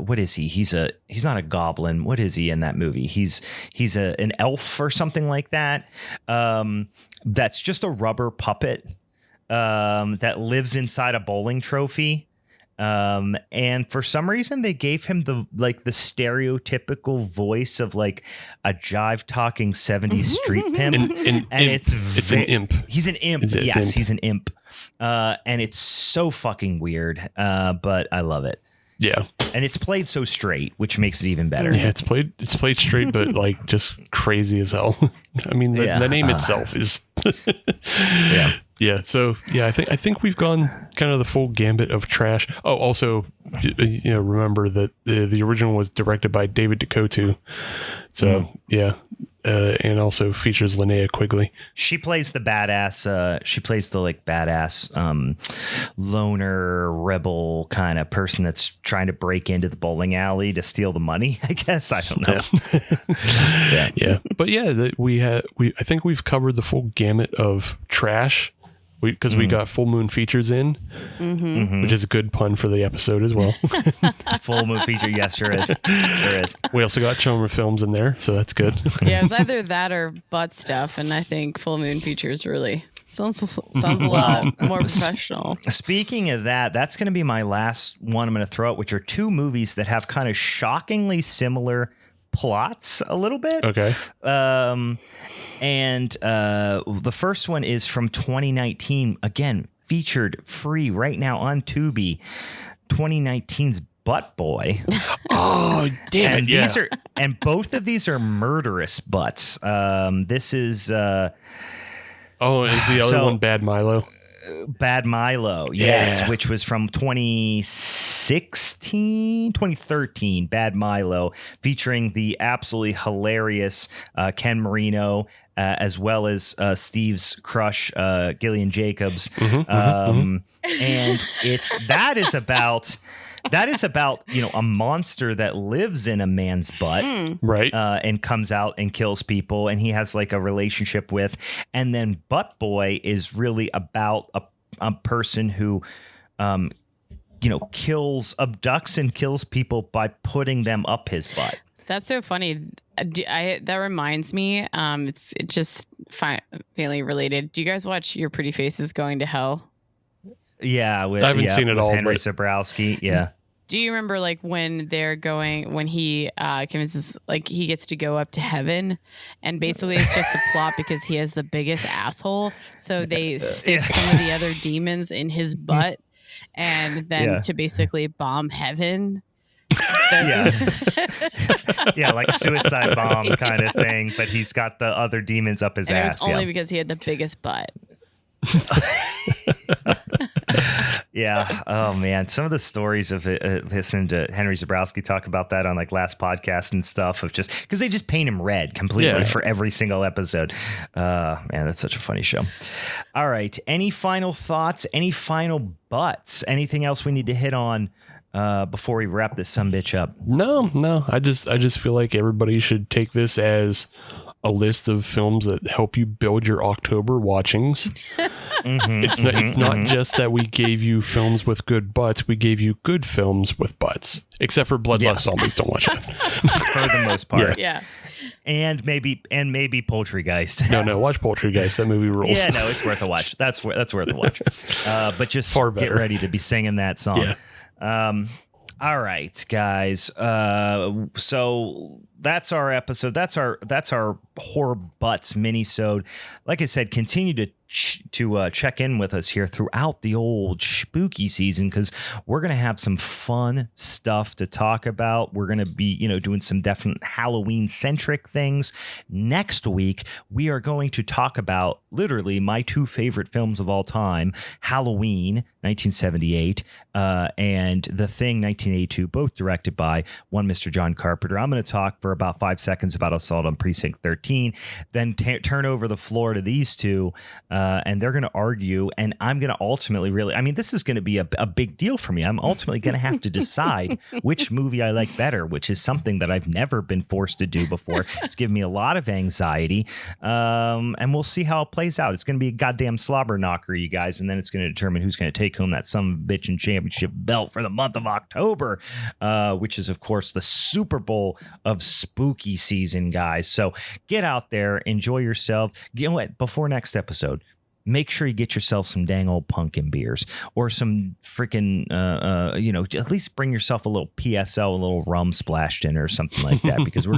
what is he? He's not a goblin. What is he in that movie? He's an elf or something like that. That's just a rubber puppet. that lives inside a bowling trophy. And for some reason they gave him the stereotypical voice of like a jive talking 70s street pimp. And it's an imp. He's an imp. Yes, he's an imp. And it's so fucking weird. But I love it. Yeah. And it's played so straight, which makes it even better. Yeah, it's played straight, but like just crazy as hell. I mean, the name itself is yeah. Yeah, so I think we've gone kind of the full gambit of trash. Oh, also, remember that the original was directed by David Duchovny. So and also features Linnea Quigley. She plays the badass. She plays the badass loner rebel kind of person that's trying to break into the bowling alley to steal the money. I guess I don't know. Yeah. But I think we've covered the full gamut of trash. Because we got Full Moon Features in, which is a good pun for the episode as well. Full Moon Feature, yes, sure is. We also got Choma Films in there, so that's good. Yeah, it was either that or butt stuff, and I think Full Moon Features really sounds a lot more professional. Speaking of that, that's going to be my last one I'm going to throw out, which are two movies that have kind of shockingly similar plots a little bit. Okay. And the first one is from 2019, again, featured free right now on Tubi, 2019's Butt Boy. Oh, damn it. Yeah. And both of these are murderous butts. This is... is the other one Bad Milo? Bad Milo, yes, which was from 2013, Bad Milo, featuring the absolutely hilarious Ken Marino, as well as Steve's crush, Gillian Jacobs. And that is about a monster that lives in a man's butt, right? And comes out and kills people, and he has like a relationship with. And then Butt Boy is really about a person who abducts and kills people by putting them up his butt. That's so funny. That reminds me. It's just family related. Do you guys watch Your Pretty Faces Going to Hell? Yeah, I haven't seen it all. Henry Zabrowski. Yeah. Do you remember when he convinces, he gets to go up to heaven, and basically it's just a plot because he has the biggest asshole. So they stick some of the other demons in his butt, and then to basically bomb heaven. Yeah, like suicide bomb kind of thing, but he's got the other demons up his ass. It was only because he had the biggest butt. Yeah. Oh man, some of the stories of listening to Henry Zabrowski talk about that on last podcast and stuff, of just because they just paint him red completely for every single episode. Man, that's such a funny show. All right, any final thoughts? Any final butts? Anything else we need to hit on before we wrap this sumbitch up? No. I just feel like everybody should take this as a list of films that help you build your October watchings. It's not just that we gave you films with good butts. We gave you good films with butts, except for Bloodlust Zombies. Don't watch it for the most part. Yeah. And maybe Poultrygeist. No, watch Poultrygeist. That movie rules. Yeah, no, it's worth a watch. That's worth a watch. But just get ready to be singing that song. Yeah. All right, guys. So that's our episode. That's our horror butts minisode. Like I said, continue to check in with us here throughout the old spooky season, because we're gonna have some fun stuff to talk about. We're gonna be doing some definite Halloween centric things. Next week we are going to talk about literally my two favorite films of all time, Halloween 1978 and The Thing 1982, both directed by one Mr. John Carpenter. I'm going to talk for about 5 seconds about Assault on Precinct 13, then turn over the floor to these two, and they're going to argue, and I'm going to ultimately this is going to be a big deal for me. I'm ultimately going to have to decide which movie I like better, which is something that I've never been forced to do before. It's given me a lot of anxiety, and we'll see how it plays out. It's going to be a goddamn slobber knocker, you guys, and then it's going to determine who's going to take home that son of a bitch and championship belt for the month of October, which is, of course, the Super Bowl of spooky season, guys. So get out there, enjoy yourself. You know what? Before next episode, make sure you get yourself some dang old pumpkin beers or some freaking, at least bring yourself a little PSL, a little rum splashed in or something like that, because we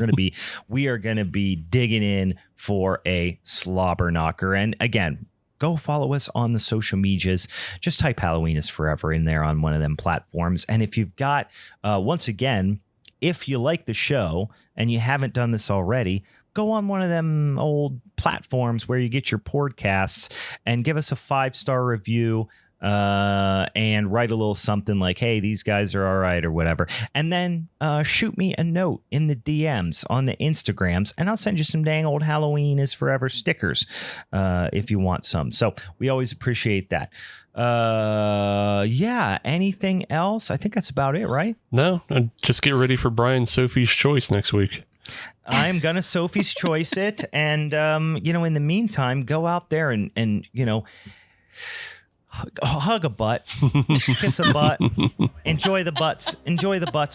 are going to be digging in for a slobber knocker. And again, go follow us on the social medias. Just type Halloween is Forever in there on one of them platforms. And if you've got, once again, if you like the show and you haven't done this already, go on one of them old platforms where you get your podcasts and give us a 5-star review and write a little something like, hey, these guys are all right or whatever. And then shoot me a note in the DMs on the Instagrams, and I'll send you some dang old Halloween is Forever stickers if you want some. So we always appreciate that. Anything else? I think that's about it, right? No, just get ready for Brian's Sophie's Choice next week. I'm going to Sophie's Choice it. And, in the meantime, go out there and hug a butt, kiss a butt, enjoy the butts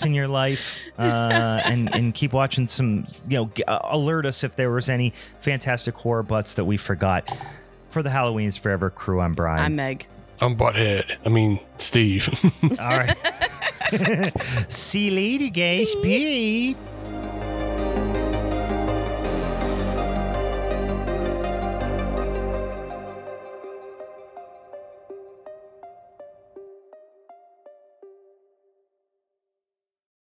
in your life, and keep watching some, alert us if there was any fantastic horror butts that we forgot. For the Halloween is Forever crew, I'm Brian. I'm Meg. I'm Steve. All right. See you later, guys. Bye.